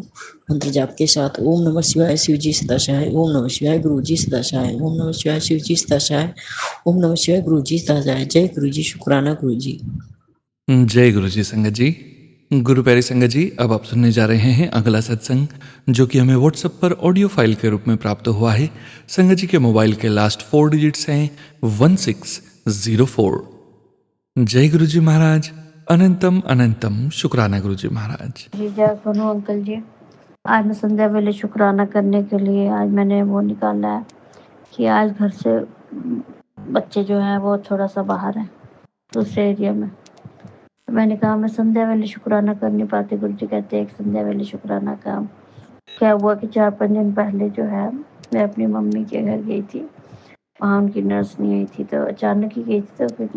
मंत्र जाप के साथ। ओम नमः शिवाय, शिव जी सदा सहाय। ओम नमः शिवाय, गुरु जी सदा सहाय। ओम नमः शिवाय, शिव जी सदा सहाय। ओम नमः शिवाय, गुरु जी सदा सहाय। जय गुरु जी, शुक्राना गुरु जी। जय गुरु जी संगत जी। गुरु प्यारी संगत जी, अब आप सुनने जा रहे हैं अगला सत्संग जो कि हमें व्हाट्सएप पर ऑडियो फाइल के रूप में प्राप्त हुआ है। संगत जी के मोबाइल के लास्ट 4 डिजिट्स हैं 1604। जय गुरु जी महाराज। अनंतम अनंतम शुक्राना गुरु जी महाराज। जी जय सोनू अंकल जी। आज मैं संध्या वेले शुक्राना करने के लिए आज मैंने वो निकाला है कि आज घर से बच्चे जो हैं वो थोड़ा सा बाहर हैं दूसरे एरिया में। तो मैंने कहा मैं संध्या वेले शुक्राना कर नहीं पाती। गुरु जी कहते हैं एक संध्या वेले शुक्राना का क्या हुआ कि 4-5 दिन पहले जो है मैं अपनी मम्मी के घर गई थी। वहाँ उनकी नर्स नहीं आई थी तो अचानक ही गई थी। तो फिर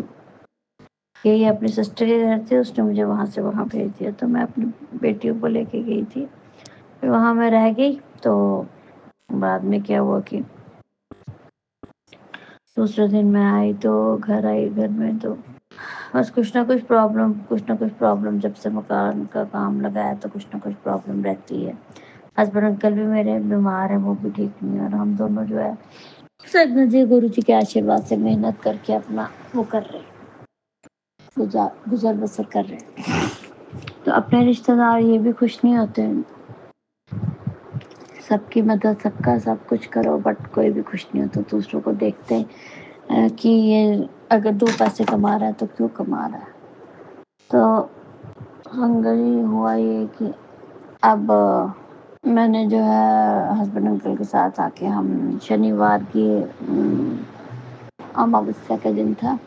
यही अपनी सिस्टर के घर थे, उसने मुझे वहाँ से वहाँ भेज दिया। तो मैं अपनी बेटियों को लेके गई थी, फिर वहाँ मैं रह गई। तो बाद में क्या हुआ कि दूसरे दिन मैं आई तो घर आई, घर में तो बस कुछ ना कुछ प्रॉब्लम जब से मकान का काम लगा है तो कुछ ना कुछ प्रॉब्लम रहती है। हस्बैंड अंकल भी मेरे बीमार हैं, वो भी ठीक नहीं है और हम दोनों जो है संगत जी गुरु जी के आशीर्वाद से मेहनत करके अपना वो कर रहे हैं, गुजर बसर कर रहे हैं। तो अपने रिश्तेदार ये भी खुश नहीं होते हैं। सबकी मदद सबका सब कुछ करो बट कोई भी खुश नहीं होता। दूसरों को देखते हैं कि ये अगर 2 पैसे कमा रहा है तो क्यों कमा रहा है। तो हंगरी हुआ ये कि अब मैंने जो है हस्बैंड अंकल के साथ आके हम शनिवार की अमावस्या का दिन था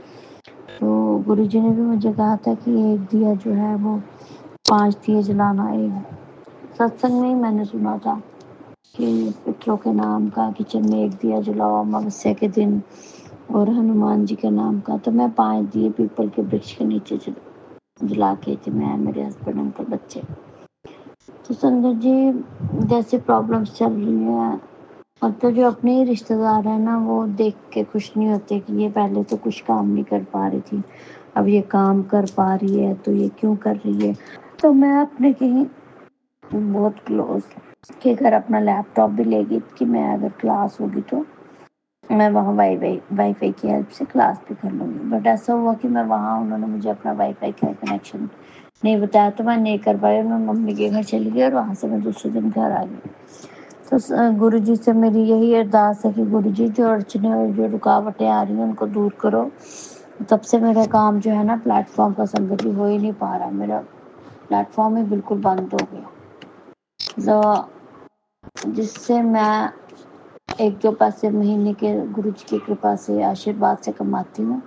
तो गुरुजी ने भी मुझे कहा था कि एक दिया जो है वो 5 दिए जलाना। एक सत्संग में ही मैंने सुना था कि पितरों के नाम का किचन में एक दिया जलाओ अमावस्या के दिन और हनुमान जी के नाम का। तो मैं 5 दिए पीपल के वृक्ष के नीचे जला के थी, मैं मेरे हस्बैंड अंकल बच्चे। तो संगत जी जैसे प्रॉब्लम्स चल रही हैं और तो जो अपने रिश्तेदार हैं ना वो देख के खुश नहीं होते कि ये पहले तो कुछ काम नहीं कर पा रही थी, अब ये काम कर पा रही है तो ये क्यों कर रही है। तो मैं अपने कहीं बहुत क्लोज के घर अपना लैपटॉप भी ले गई कि मैं अगर क्लास होगी तो मैं वहाँ वाईफाई की हेल्प से क्लास भी कर लूँगी। बट ऐसा हुआ कि मैं वहाँ उन्होंने मुझे अपना वाईफाई का कनेक्शन नहीं बताया तो मैं नहीं कर पाई। मैं मम्मी के घर चली गई और वहाँ से मैं दूसरे दिन घर आ गई। तो गुरु जी से मेरी यही अरदास है कि गुरु जी जो अड़चने और जो रुकावटें आ रही हैं उनको दूर करो। तब से मेरा काम जो है ना प्लेटफॉर्म का संगत जी हो ही नहीं पा रहा। मेरा प्लेटफॉर्म ही बिल्कुल बंद हो गया तो जिससे मैं 1-2 पैसे महीने के गुरु जी की कृपा से आशीर्वाद से कमाती हूँ।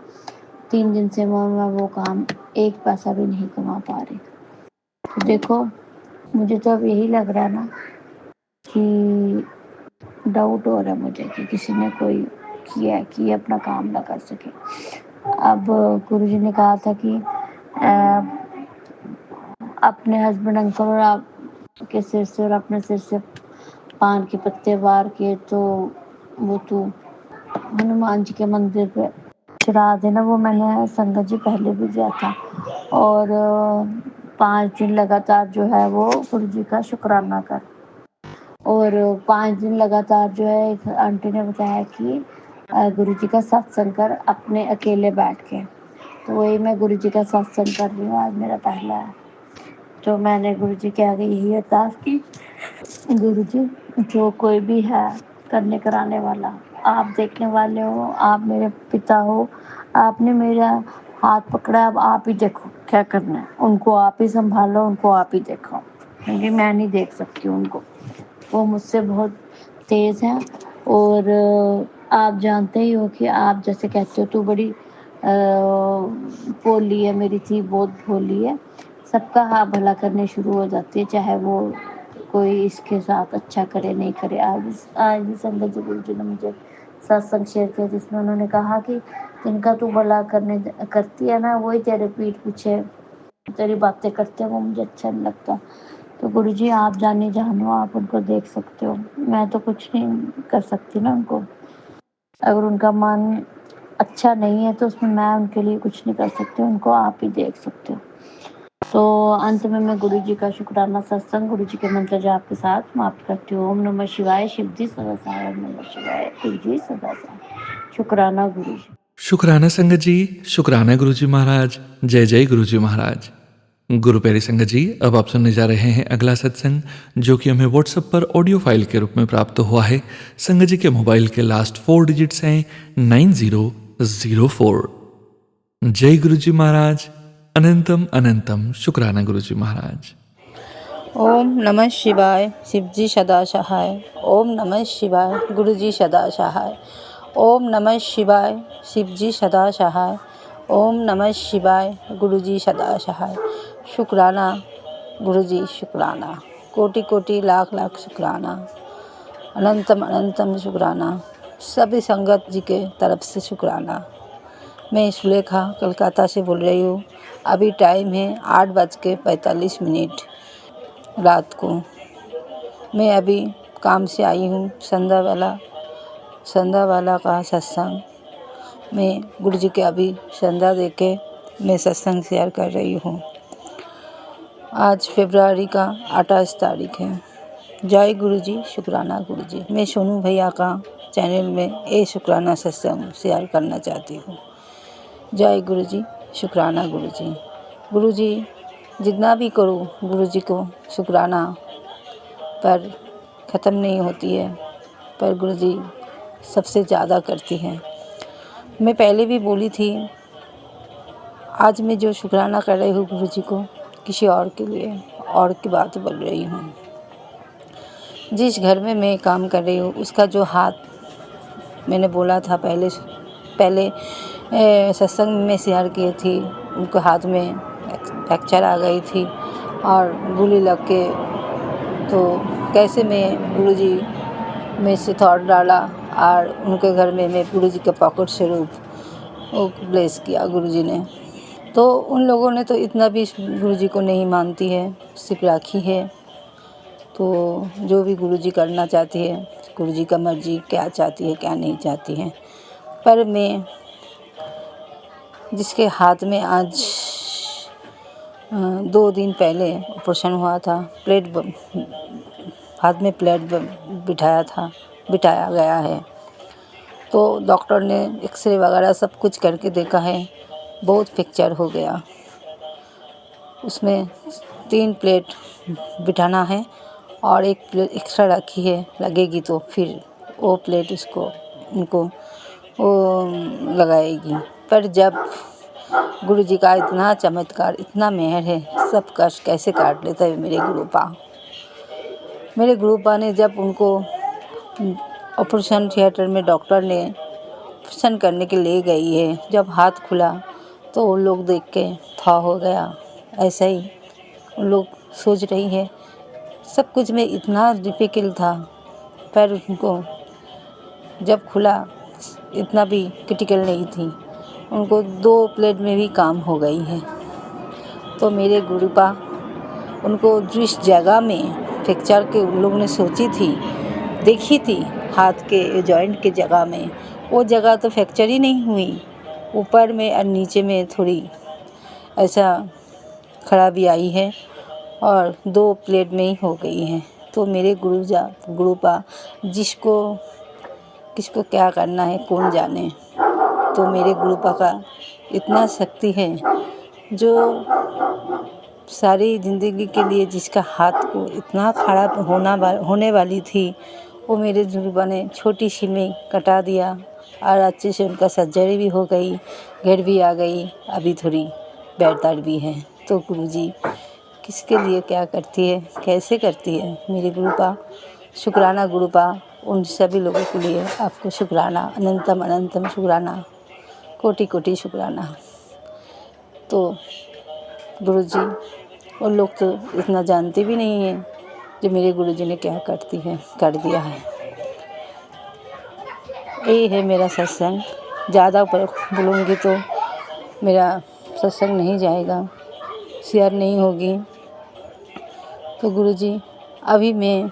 3 दिन से मैं वो काम 1 पैसा भी नहीं कमा पा रही। तो देखो मुझे तो अब यही लग रहा है ना कि डाउट हो रहा है मुझे कि किसी ने कोई किया है कि अपना काम ना कर सके। अब गुरुजी ने कहा था कि अपने हस्बैंड अंकल और आपके सिर से और अपने सिर से पान के पत्ते वार के तो वो तू हनुमान जी के मंदिर पे चढ़ा देना। वो मैंने संगत जी पहले भी दिया था और 5 दिन लगातार जो है वो गुरु जी का शुक्राना कर और 5 दिन लगातार जो है एक आंटी ने बताया कि गुरु जी का सत्संग कर अपने अकेले बैठ के। तो वही मैं गुरु जी का सत्संग कर रही हूँ, आज मेरा पहला है। तो मैंने गुरु जी के आगे यही अरदास की, गुरु जी जो कोई भी है करने कराने वाला, आप देखने वाले हो, आप मेरे पिता हो, आपने मेरा हाथ पकड़ा, अब आप ही देखो क्या करना है। उनको आप ही संभालो, उनको आप ही देखो क्योंकि मैं नहीं देख सकती उनको, वो मुझसे बहुत तेज़ हैं। और आप जानते ही हो कि आप जैसे कहते हो तू बड़ी भोली है, मेरी थी बहुत भोली है, सबका हाँ भला करने शुरू हो जाती है चाहे वो कोई इसके साथ अच्छा करे नहीं करे। आज भी संगत जी गुरु जी ने मुझे सत्संग शेयर किया जिसमें उन्होंने कहा कि जिनका तू भला करती है ना वही तेरे पीठ पीछे तेरी बातें करते हैं, वो मुझे अच्छा नहीं लगता। तो गुरु जी आप जाने जानो, आप उनको देख सकते हो, मैं तो कुछ नहीं कर सकती ना उनको। अगर उनका मन अच्छा नहीं है तो उसमें मैं उनके लिए कुछ नहीं कर सकती, उनको आप ही देख सकते हो। तो अंत में मैं गुरु जी का शुक्राना सत्संग गुरु जी के मंत्र जाप के साथ समाप्त करती हूँ। ओम नमः शिवाय, शिव जी सदा सहाय। ओम नमः शिवाय, शिव जी सदा सहाय। शुक्राना गुरु जी। शुक्राना संगत जी, शुक्राना गुरुजी महाराज। जय जय गुरुजी महाराज। गुरु प्यारे संगत जी, अब आप सुनने जा रहे हैं अगला सत्संग, जो कि हमें व्हाट्सएप पर ऑडियो फाइल के रूप में प्राप्त हुआ है। संगत जी के मोबाइल के लास्ट 4 डिजिट्स हैं 9004। जय गुरुजी महाराज। अनंतम अनंतम शुक्राना गुरुजी महाराज। ओम नमः शिवाय, शिवजी सदा सहाय। ओम नमः शिवाय, गुरुजी सदा सहाय। ओम नमः शिवाय, शिवजी सदा सहाय। ओम नमः शिवाय, गुरुजी सदा सहाय। शुक्राना गुरुजी, शुक्राना। कोटि कोटि लाख लाख शुक्राना। अनंतम अनंतम शुक्राना। सभी संगत जी के तरफ से शुक्राना। मैं सुलेखा कलकत्ता से बोल रही हूँ। अभी टाइम है 8:45 रात को। मैं अभी काम से आई हूँ। संध्या वाला का सत्संग मैं गुरु जी के अभी संध्या दे के मैं सत्संग शेयर कर रही हूँ। आज फरवरी का 28 तारीख है। जय गुरु जी, शुक्राना गुरु जी। मैं सोनू भैया का चैनल में ये शुक्राना सत्संग शेयर करना चाहती हूँ। जय गुरु जी, शुक्राना गुरु जी। गुरु जी जितना भी करो गुरु जी को शुक्राना पर ख़त्म नहीं होती है, पर गुरु जी सबसे ज़्यादा करती हैं। मैं पहले भी बोली थी, आज मैं जो शुक्राना कर रही हूँ गुरु जी को किसी और के लिए और की बात बोल रही हूँ। जिस घर में मैं काम कर रही हूँ उसका जो हाथ मैंने बोला था पहले सत्संग में शेयर किए थी, उनके हाथ में फ्रैक्चर आ गई थी और गोली लग के, तो कैसे मैं गुरु जी में से थॉट डाला और उनके घर में मैं गुरु जी के पॉकेट से वो ब्लेस किया गुरु जी ने। तो उन लोगों ने तो इतना भी गुरु जी को नहीं मानती है, सिर्फ राखी है। तो जो भी गुरु जी करना चाहती है, गुरु जी का मर्जी क्या चाहती है क्या नहीं चाहती है। पर मैं जिसके हाथ में आज 2 दिन पहले ऑपरेशन हुआ था, हाथ में प्लेट बिठाया गया है, तो डॉक्टर ने एक्सरे वगैरह सब कुछ करके देखा है, बहुत फ्रैक्चर हो गया। उसमें 3 प्लेट बिठाना है और 1 प्लेट एक्स्ट्रा रखी है, लगेगी तो फिर वो प्लेट उनको लगाएगी। पर जब गुरु जी का इतना चमत्कार, इतना मेहर है, सब कष्ट कैसे काट लेता है मेरे गुरुपा ने जब उनको ऑपरेशन थिएटर में डॉक्टर ने ऑपरेशन करने के लिए गई है, जब हाथ खुला तो उन लोग देख के था हो गया। ऐसा ही उन लोग सोच रही है, सब कुछ में इतना डिफ़िकल्ट था, पर उनको जब खुला इतना भी क्रिटिकल नहीं थी, उनको 2 प्लेट में भी काम हो गई है। तो मेरे गुरुपा उनको जिस जगह में फ्रैक्चर के उन लोगों ने सोची थी, देखी थी हाथ के जॉइंट के जगह में, वो जगह तो फ्रैक्चर ही नहीं हुई। ऊपर में और नीचे में थोड़ी ऐसा खराबी आई है और 2 प्लेट में ही हो गई है। तो मेरे गुरुपा किसको क्या करना है कौन जाने। तो मेरे गुरुपा का इतना शक्ति है, जो सारी ज़िंदगी के लिए जिसका हाथ को इतना खराब होने वाली थी, वो मेरे गुरुपा ने छोटी सी में कटा दिया और अच्छे से उनका सर्जरी भी हो गई, घर भी आ गई, अभी थोड़ी बेहतर भी है। तो गुरु जी किसके लिए क्या करती है, कैसे करती है मेरे गुरुपा। शुक्राना गुरुपा, उन सभी लोगों के लिए आपको शुक्राना, अनंतम अनंतम शुक्राना, कोटि कोटि शुक्राना। तो गुरु जी उन लोग तो इतना जानते भी नहीं हैं जो मेरे गुरु जी ने क्या कर दिया है। ये है मेरा सत्संग। ज़्यादा बोलूँगी तो मेरा सत्संग नहीं जाएगा, शेयर नहीं होगी। तो गुरु जी अभी मैं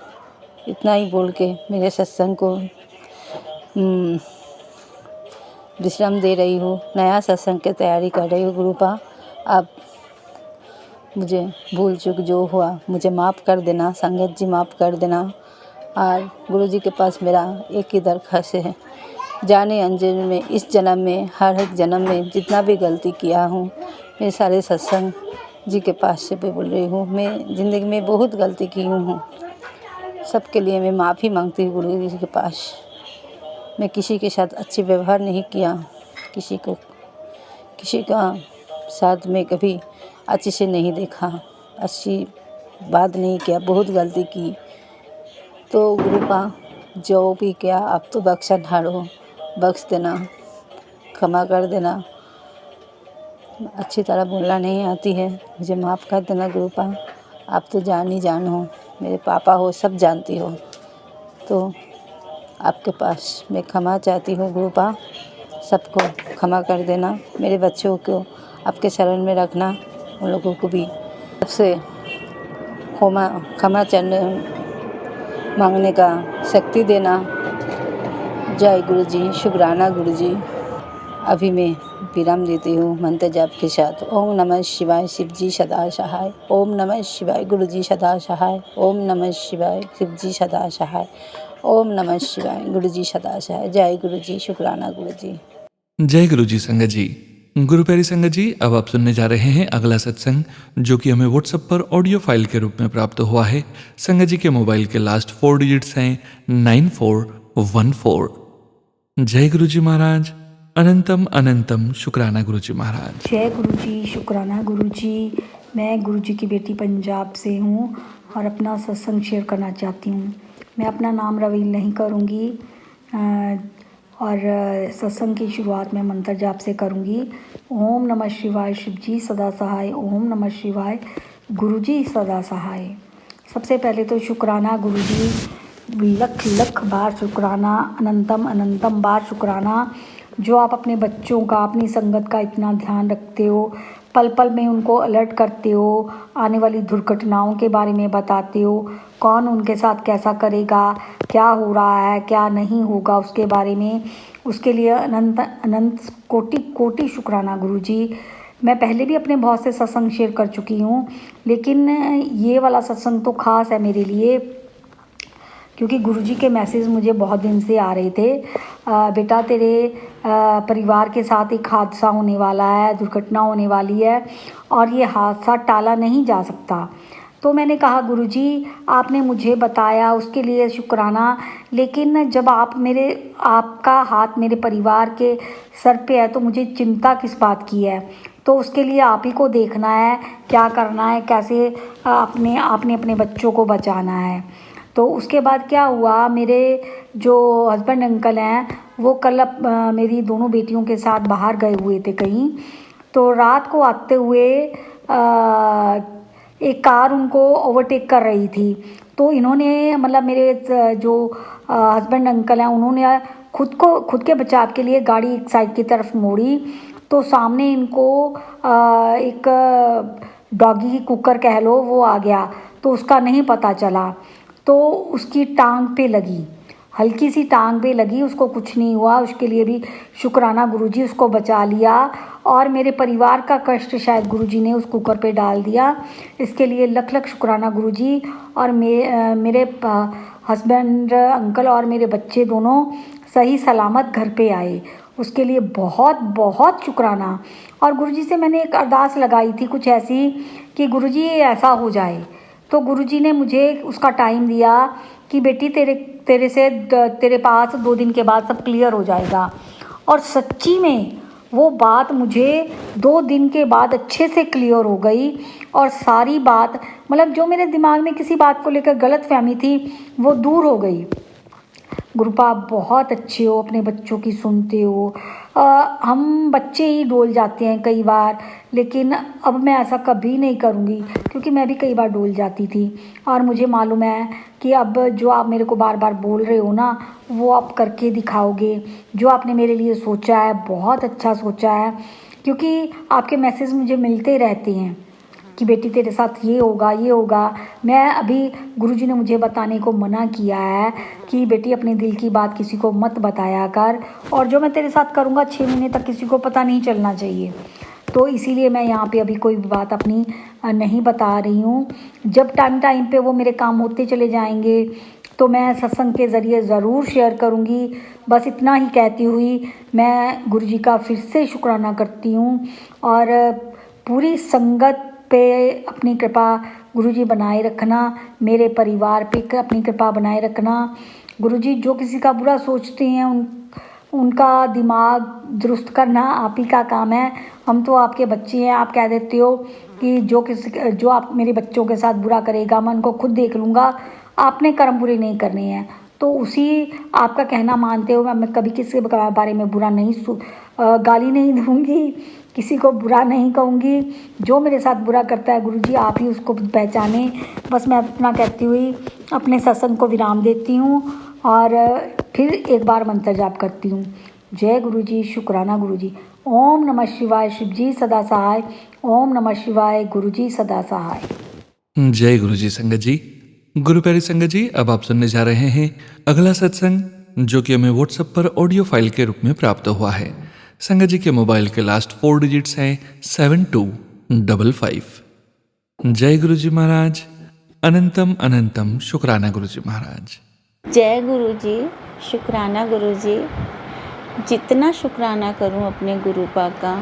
इतना ही बोल के मेरे सत्संग को विश्राम दे रही हूँ। नया सत्संग की तैयारी कर रही हूँ गुरुपा। अब मुझे भूल चूक जो हुआ मुझे माफ़ कर देना, संगत जी माफ़ कर देना। और गुरु जी के पास मेरा एक ही दरख्वास्त है, जाने अनजाने में इस जन्म में हर एक जन्म में जितना भी गलती किया हूँ, मैं सारे सत्संग जी के पास से भी बोल रही हूँ, मैं ज़िंदगी में बहुत गलती की हूँ। सबके लिए मैं माफ़ी मांगती हूँ गुरु जी के पास। मैं किसी के साथ अच्छी व्यवहार नहीं किया, किसी का साथ में कभी अच्छे से नहीं देखा, अच्छी बात नहीं किया, बहुत गलती की। तो गुरु का जो भी किया आप तो बख्शा ढालो, बख्श देना, क्षमा कर देना। अच्छी तरह बोलना नहीं आती है, मुझे माफ़ कर देना गुरु पा। आप तो जान ही जान हो, मेरे पापा हो, सब जानती हो। तो आपके पास मैं क्षमा चाहती हूँ गुरु पा, सबको क्षमा कर देना। मेरे बच्चों को आपके शरण में रखना, उन लोगों को भी सबसे क्षमा चरण मांगने का शक्ति देना। जय गुरु जी, शुक्राना गुरु जी। अभी मैं विराम देती हूँ मंत्र जाप के साथ। ओम नमः शिवाय, शिव जी सदा सहाय। ओम नमः शिवाय, गुरु जी सदा सहाय। ओम नमः शिवाय, शिव जी सदा सहाय। ओम नमः शिवाय, गुरु जी सदा सहाय। जय गुरु जी, शुक्राना गुरु जी। जय गुरु जी संगत जी। गुरु प्यारी संगत जी, अब आप सुनने जा रहे हैं अगला सत्संग, जो कि हमें व्हाट्सएप पर ऑडियो फाइल के रूप में प्राप्त हुआ है। संगत जी के मोबाइल के लास्ट 4 डिजिट्स हैं 9414। जय गुरु जी महाराज। अनंतम अनंतम शुक्राना गुरु जी महाराज। जय गुरु जी, शुक्राना गुरु जी। मैं गुरु जी की बेटी पंजाब से हूँ और अपना सत्संग शेयर करना चाहती हूँ। मैं अपना नाम रिवील नहीं करूँगी और सत्संग की शुरुआत में मंत्र जाप से करूँगी। ओम नमः शिवाय, शिव जी सदा सहाय। ओम नमः शिवाय, गुरु जी सदा सहाय। सबसे पहले तो शुक्राना गुरु जी, लख लख बार शुक्राना, अनंतम अनंतम बार शुक्राना, जो आप अपने बच्चों का, अपनी संगत का इतना ध्यान रखते हो, पल पल में उनको अलर्ट करते हो, आने वाली दुर्घटनाओं के बारे में बताते हो, कौन उनके साथ कैसा करेगा, क्या हो रहा है, क्या नहीं होगा उसके बारे में। उसके लिए अनंत अनंत कोटि कोटि शुक्राना गुरु जी। मैं पहले भी अपने बहुत से सत्संग शेयर कर चुकी हूँ, लेकिन ये वाला सत्संग तो ख़ास है मेरे लिए, क्योंकि गुरुजी के मैसेज मुझे बहुत दिन से आ रहे थे। बेटा तेरे परिवार के साथ एक हादसा होने वाला है, दुर्घटना होने वाली है और ये हादसा टाला नहीं जा सकता। तो मैंने कहा गुरुजी आपने मुझे बताया, उसके लिए शुक्राना, लेकिन जब आपका हाथ मेरे परिवार के सर पे है तो मुझे चिंता किस बात की है। तो उसके लिए आप ही को देखना है, क्या करना है, कैसे आपने अपने बच्चों को बचाना है। तो उसके बाद क्या हुआ, मेरे जो हस्बैंड अंकल हैं वो कल मेरी दोनों बेटियों के साथ बाहर गए हुए थे कहीं। तो रात को आते हुए एक कार उनको ओवरटेक कर रही थी। तो इन्होंने, मतलब मेरे जो हस्बैंड अंकल हैं, उन्होंने खुद के बचाव के लिए गाड़ी एक साइड की तरफ मोड़ी। तो सामने इनको एक डॉगी कुकर कह लो, वो आ गया। तो उसका नहीं पता चला, तो उसकी टांग पे लगी, हल्की सी टांग पे लगी, उसको कुछ नहीं हुआ। उसके लिए भी शुक्राना गुरुजी, उसको बचा लिया। और मेरे परिवार का कष्ट शायद गुरुजी ने उस कुकर पे डाल दिया, इसके लिए लख लख शुक्राना गुरुजी। और मेरे हस्बैंड अंकल और मेरे बच्चे दोनों सही सलामत घर पे आए, उसके लिए बहुत बहुत शुक्राना। और गुरुजी से मैंने एक अरदास लगाई थी कुछ ऐसी कि गुरुजी ये ऐसा हो जाए। तो गुरुजी ने मुझे उसका टाइम दिया कि बेटी तेरे पास 2 दिन के बाद सब क्लियर हो जाएगा। और सच्ची में वो बात मुझे 2 दिन के बाद अच्छे से क्लियर हो गई। और सारी बात, मतलब जो मेरे दिमाग में किसी बात को लेकर गलतफहमी थी, वो दूर हो गई। गुरुपा आप बहुत अच्छे हो, अपने बच्चों की सुनते हो। हम बच्चे ही डोल जाते हैं कई बार, लेकिन अब मैं ऐसा कभी नहीं करूँगी, क्योंकि मैं भी कई बार डोल जाती थी। और मुझे मालूम है कि अब जो आप मेरे को बार बार बोल रहे हो ना, वो आप करके दिखाओगे। जो आपने मेरे लिए सोचा है, बहुत अच्छा सोचा है, क्योंकि आपके मैसेज मुझे मिलते रहते हैं कि बेटी तेरे साथ ये होगा, ये होगा। मैं अभी गुरुजी ने मुझे बताने को मना किया है कि बेटी अपने दिल की बात किसी को मत बताया कर, और जो मैं तेरे साथ करूँगा 6 महीने तक किसी को पता नहीं चलना चाहिए। तो इसीलिए मैं यहाँ पे अभी कोई भी बात अपनी नहीं बता रही हूँ। जब टाइम पे वो मेरे काम होते चले जाएंगे तो मैं सत्संग के ज़रिए ज़रूर शेयर करूँगी। बस इतना ही कहती हुई मैं गुरु जी का फिर से शुक्राना करती हूँ और पूरी संगत पे अपनी कृपा गुरु जी बनाए रखना, मेरे परिवार पे अपनी कृपा बनाए रखना। गुरु जी जो किसी का बुरा सोचते हैं उनका दिमाग दुरुस्त करना आप ही का काम है। हम तो आपके बच्चे हैं, आप कह देते हो कि जो आप मेरे बच्चों के साथ बुरा करेगा मैं उनको खुद देख लूँगा, आपने कर्म बुरे नहीं करने हैं। तो उसी आपका कहना मानते हुए मैं कभी किसी के बारे में बुरा नहीं गाली नहीं दूँगी, किसी को बुरा नहीं कहूँगी। जो मेरे साथ बुरा करता है गुरु जी आप ही उसको पहचाने। बस मैं अपना कहती हुई अपने सत्संग को विराम देती हूँ और फिर एक बार मंत्र जाप करती हूँ। जय गुरु जी, शुक्राना गुरु जी। ओम नमः शिवाय, शिव जी सदा सहाय। ओम नमः शिवाय, गुरु जी सदा सहाय। जय गुरु जी। संगत जी, गुरु प्यारी संगत जी, अब आप सुनने जा रहे हैं अगला सत्संग जो कि हमें व्हाट्सएप पर ऑडियो फाइल के रूप में प्राप्त हुआ है। संगत जी के मोबाइल के लास्ट 4 डिजिट्स हैं 7255। जय गुरु जी महाराज। अनंतम अनंतम शुक्राना गुरु जी महाराज। जय गुरु जी, शुक्राना गुरु जी। जितना शुक्राना करूं अपने गुरु पाक का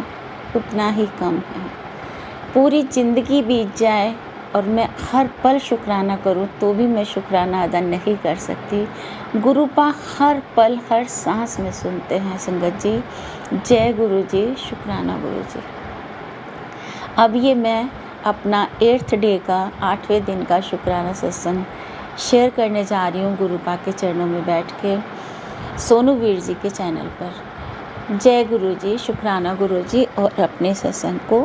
उतना ही कम है। पूरी ज़िंदगी बीत जाए और मैं हर पल शुक्राना करूं तो भी मैं शुक्राना अदा नहीं कर सकती। गुरु पाक हर पल हर सांस में सुनते हैं संगत जी। जय गुरु जी, शुक्राना गुरु जी। अब ये मैं अपना 8th डे का 8वें दिन का शुक्राना सत्संग शेयर करने जा रही हूँ गुरु पाक के चरणों में बैठ के सोनू वीर जी के चैनल पर। जय गुरु जी, शुक्राना गुरु जी। और अपने सत्संग को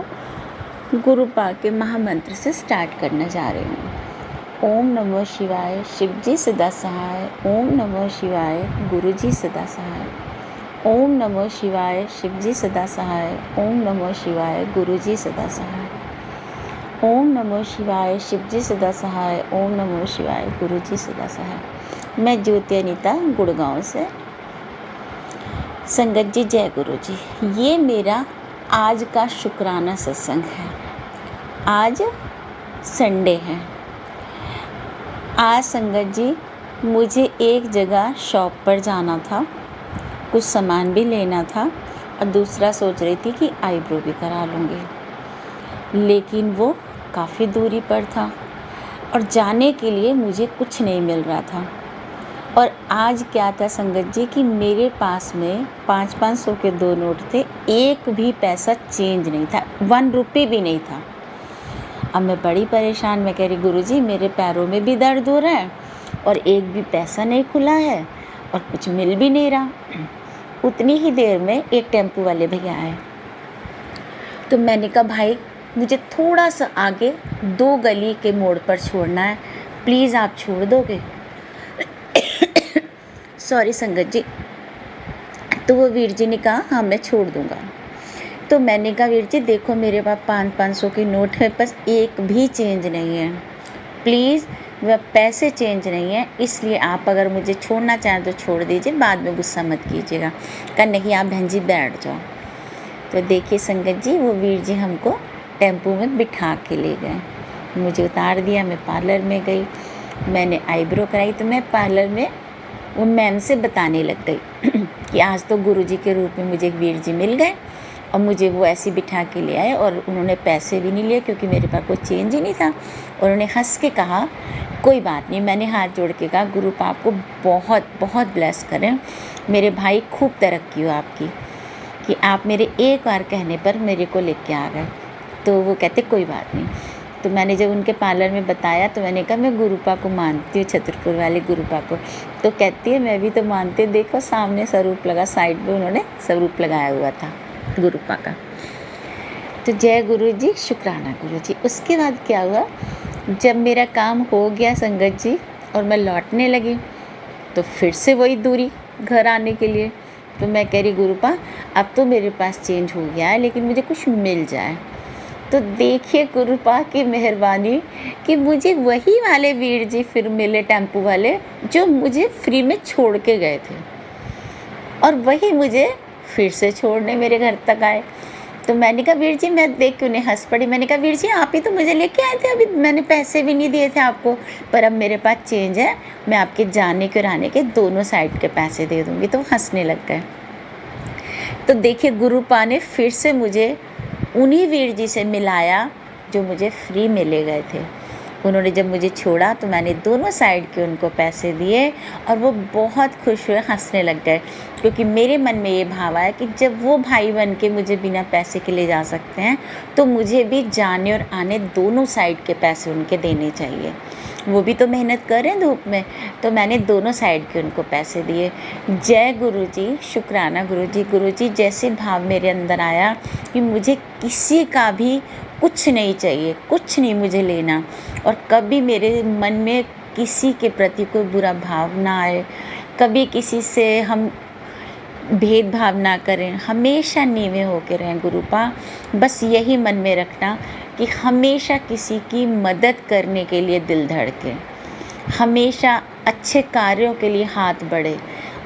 गुरु पाक के महामंत्र से स्टार्ट करने जा रही हूँ। ओम नमो शिवाय, शिव जी सदा सहाय। ओम नमो शिवाय, गुरु जी सदा सहाय। ओम नमो शिवाय, शिव जी सदा सहाय। ओम नमो शिवाय, गुरु जी सदा सहाय। ओम नमो शिवाय, शिव जी सदा सहाय। ओम नमो शिवाय, गुरु जी सदा सहाय। मैं ज्योति अनीता गुड़गांव से। संगत जी जय गुरु जी। ये मेरा आज का शुक्राना सत्संग है। आज संडे है। आज संगत जी मुझे एक जगह शॉप पर जाना था, कुछ सामान भी लेना था और दूसरा सोच रही थी कि आईब्रो भी करा लूँगी, लेकिन वो काफ़ी दूरी पर था और जाने के लिए मुझे कुछ नहीं मिल रहा था। और आज क्या था संगत जी कि मेरे पास में 500 के 2 नोट थे, एक भी पैसा चेंज नहीं था, 1 रुपये भी नहीं था। अब मैं बड़ी परेशान, मैं कह रही गुरु जी मेरे पैरों में भी दर्द हो रहा है और एक भी पैसा नहीं खुला है और कुछ मिल भी नहीं रहा। उतनी ही देर में एक टेम्पो वाले भैया आए, तो मैंने कहा भाई मुझे थोड़ा सा आगे 2 गली के मोड़ पर छोड़ना है, प्लीज़ आप छोड़ दोगे? सॉरी संगत जी। तो वो वीर जी ने कहा हाँ मैं छोड़ दूँगा। तो मैंने कहा वीर जी देखो मेरे पास 500 की नोट है, बस एक भी चेंज नहीं है, प्लीज़ वह पैसे चेंज नहीं है, इसलिए आप अगर मुझे छोड़ना चाहें तो छोड़ दीजिए, बाद में गुस्सा मत कीजिएगा। कहा नहीं आप बहन जी बैठ जाओ। तो देखिए संगत जी वो वीर जी हमको टेम्पो में बिठा के ले गए, मुझे उतार दिया। मैं पार्लर में गई, मैंने आईब्रो कराई। तो मैं पार्लर में वो मैम से बताने लग गई कि आज तो गुरुजी के रूप में मुझे एक वीर जी मिल गए और मुझे वो ऐसे बिठा के ले आए और उन्होंने पैसे भी नहीं लिए क्योंकि मेरे पास कोई चेंज ही नहीं था। और उन्होंने हंस के कहा कोई बात नहीं। मैंने हाथ जोड़ के कहा गुरु पाक को बहुत बहुत ब्लेस करें, मेरे भाई खूब तरक्की हो आपकी, कि आप मेरे एक बार कहने पर मेरे को लेके आ गए। तो वो कहते कोई बात नहीं। तो मैंने जब उनके पार्लर में बताया तो मैंने कहा मैं गुरुपा को मानती हूँ, छतरपुर वाले गुरुपा को। तो कहती है मैं भी तो मानती हूँ, देखो सामने स्वरूप लगा, साइड में उन्होंने स्वरूप लगाया हुआ था गुरुपा का। तो जय गुरु जी, शुक्राना गुरु जी। उसके बाद क्या हुआ, जब मेरा काम हो गया संगत जी और मैं लौटने लगी तो फिर से वही दूरी घर आने के लिए। तो मैं कह रही गुरुपा अब तो मेरे पास चेंज हो गया है, लेकिन मुझे कुछ मिल जाए। तो देखिए गुरुपा की मेहरबानी कि मुझे वही वाले वीर जी फिर मिले, टेम्पो वाले, जो मुझे फ्री में छोड़ के गए थे, और वही मुझे फिर से छोड़ने मेरे घर तक आए। तो मैंने कहा वीर जी, मैं देख के उन्हें हंस पड़ी। मैंने कहा वीर जी आप ही तो मुझे लेके आए थे, अभी मैंने पैसे भी नहीं दिए थे आपको, पर अब मेरे पास चेंज है, मैं आपके जाने के और आने के दोनों साइड के पैसे दे दूँगी। तो हंसने लग गए। तो देखिए गुरुपा ने फिर से मुझे उन्हीं वीर जी से मिलाया जो मुझे फ्री में ले गए थे। उन्होंने जब मुझे छोड़ा तो मैंने दोनों साइड के उनको पैसे दिए और वो बहुत खुश हुए, हंसने लग गए, क्योंकि मेरे मन में ये भाव आया कि जब वो भाई बन के मुझे बिना पैसे के ले जा सकते हैं तो मुझे भी जाने और आने दोनों साइड के पैसे उनके देने चाहिए। वो भी तो मेहनत कर रहे हैं धूप में, तो मैंने दोनों साइड के उनको पैसे दिए। जय गुरुजी, शुक्राना गुरुजी। गुरुजी जैसे भाव मेरे अंदर आया कि मुझे किसी का भी कुछ नहीं चाहिए, कुछ नहीं मुझे लेना, और कभी मेरे मन में किसी के प्रति कोई बुरा भाव ना आए, कभी किसी से हम भेदभाव ना करें, हमेशा नीवे होके रहें गुरुपा। बस यही मन में रखना कि हमेशा किसी की मदद करने के लिए दिल धड़के, हमेशा अच्छे कार्यों के लिए हाथ बढ़े,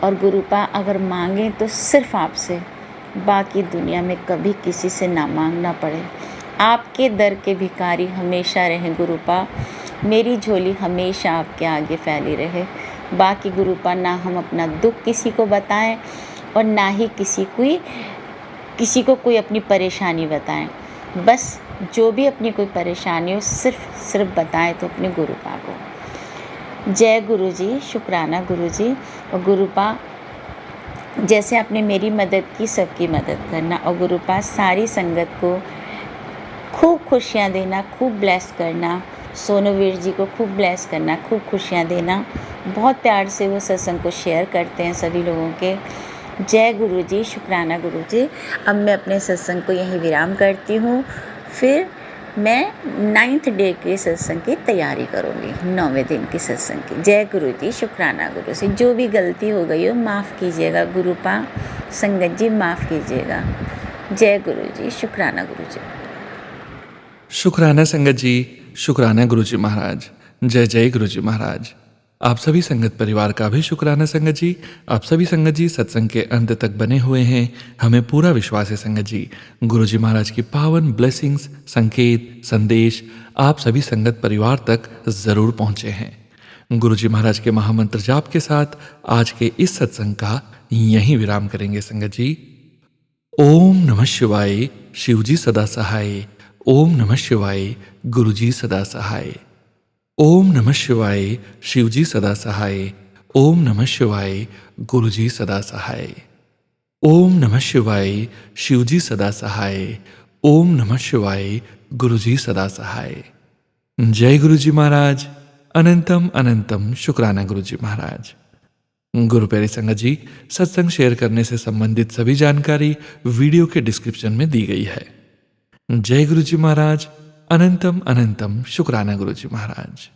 और गुरुपा अगर मांगें तो सिर्फ आपसे, बाकी दुनिया में कभी किसी से ना मांगना पड़े। आपके दर के भिखारी हमेशा रहें गुरुपा, मेरी झोली हमेशा आपके आगे फैली रहे। बाकी गुरुपा ना हम अपना दुख किसी को बताएं और ना ही किसी को कोई अपनी परेशानी बताएं। बस जो भी अपनी कोई परेशानी हो सिर्फ बताएं तो अपने गुरुपा को। जय गुरुजी, शुक्राना गुरुजी। और गुरुपा जैसे आपने मेरी मदद की, सबकी मदद करना, और गुरुपा सारी संगत को खूब खुशियाँ देना, खूब ब्लेस करना। सोनूवीर जी को खूब ब्लेस करना, खूब खुशियाँ देना। बहुत प्यार से वो सत्संग को शेयर करते हैं सभी लोगों के। जय गुरुजी, शुक्राना गुरुजी। अब मैं अपने सत्संग को यहीं विराम करती हूँ, फिर मैं 9th डे के सत्संग की तैयारी करूँगी, 9वें दिन की सत्संग की। जय गुरुजी, शुक्राना गुरु से। जो भी गलती हो गई हो माफ़ कीजिएगा गुरुपा, संगत जी माफ़ कीजिएगा। जय गुरुजी, शुक्राना गुरुजी। शुक्राना संगत जी, शुक्राना गुरुजी महाराज। जय जय गुरुजी महाराज। आप सभी संगत परिवार का भी शुक्राना संगत जी। आप सभी संगत जी सत्संग के अंत तक बने हुए हैं। हमें पूरा विश्वास है संगत जी, गुरुजी महाराज की पावन ब्लेसिंग्स, संकेत, संदेश आप सभी संगत परिवार तक जरूर पहुंचे हैं। गुरुजी महाराज के महामंत्र जाप के साथ आज के इस सत्संग का यहीं विराम करेंगे संगत जी। ओम नमः शिवाय, शिवजी सदा सहाय। ओम नमः शिवाय, गुरुजी सदा सहाय। ओम नमः शिवाय, शिवजी सदा सहाय। ओम नमः शिवाय, गुरुजी सदा सहाय। ओम नमः शिवाय, शिवजी सदा सहाय। ओम नमः शिवाय, गुरुजी सदा सहाय। जय गुरुजी महाराज। अनंतम अनंतम शुक्राना गुरुजी महाराज। गुरु प्यारी संगत जी, सत्संग शेयर करने से संबंधित सभी जानकारी वीडियो के डिस्क्रिप्शन में दी गई है। जय गुरुजी महाराज। अनंतम अनंतम शुक्राना गुरुजी महाराज।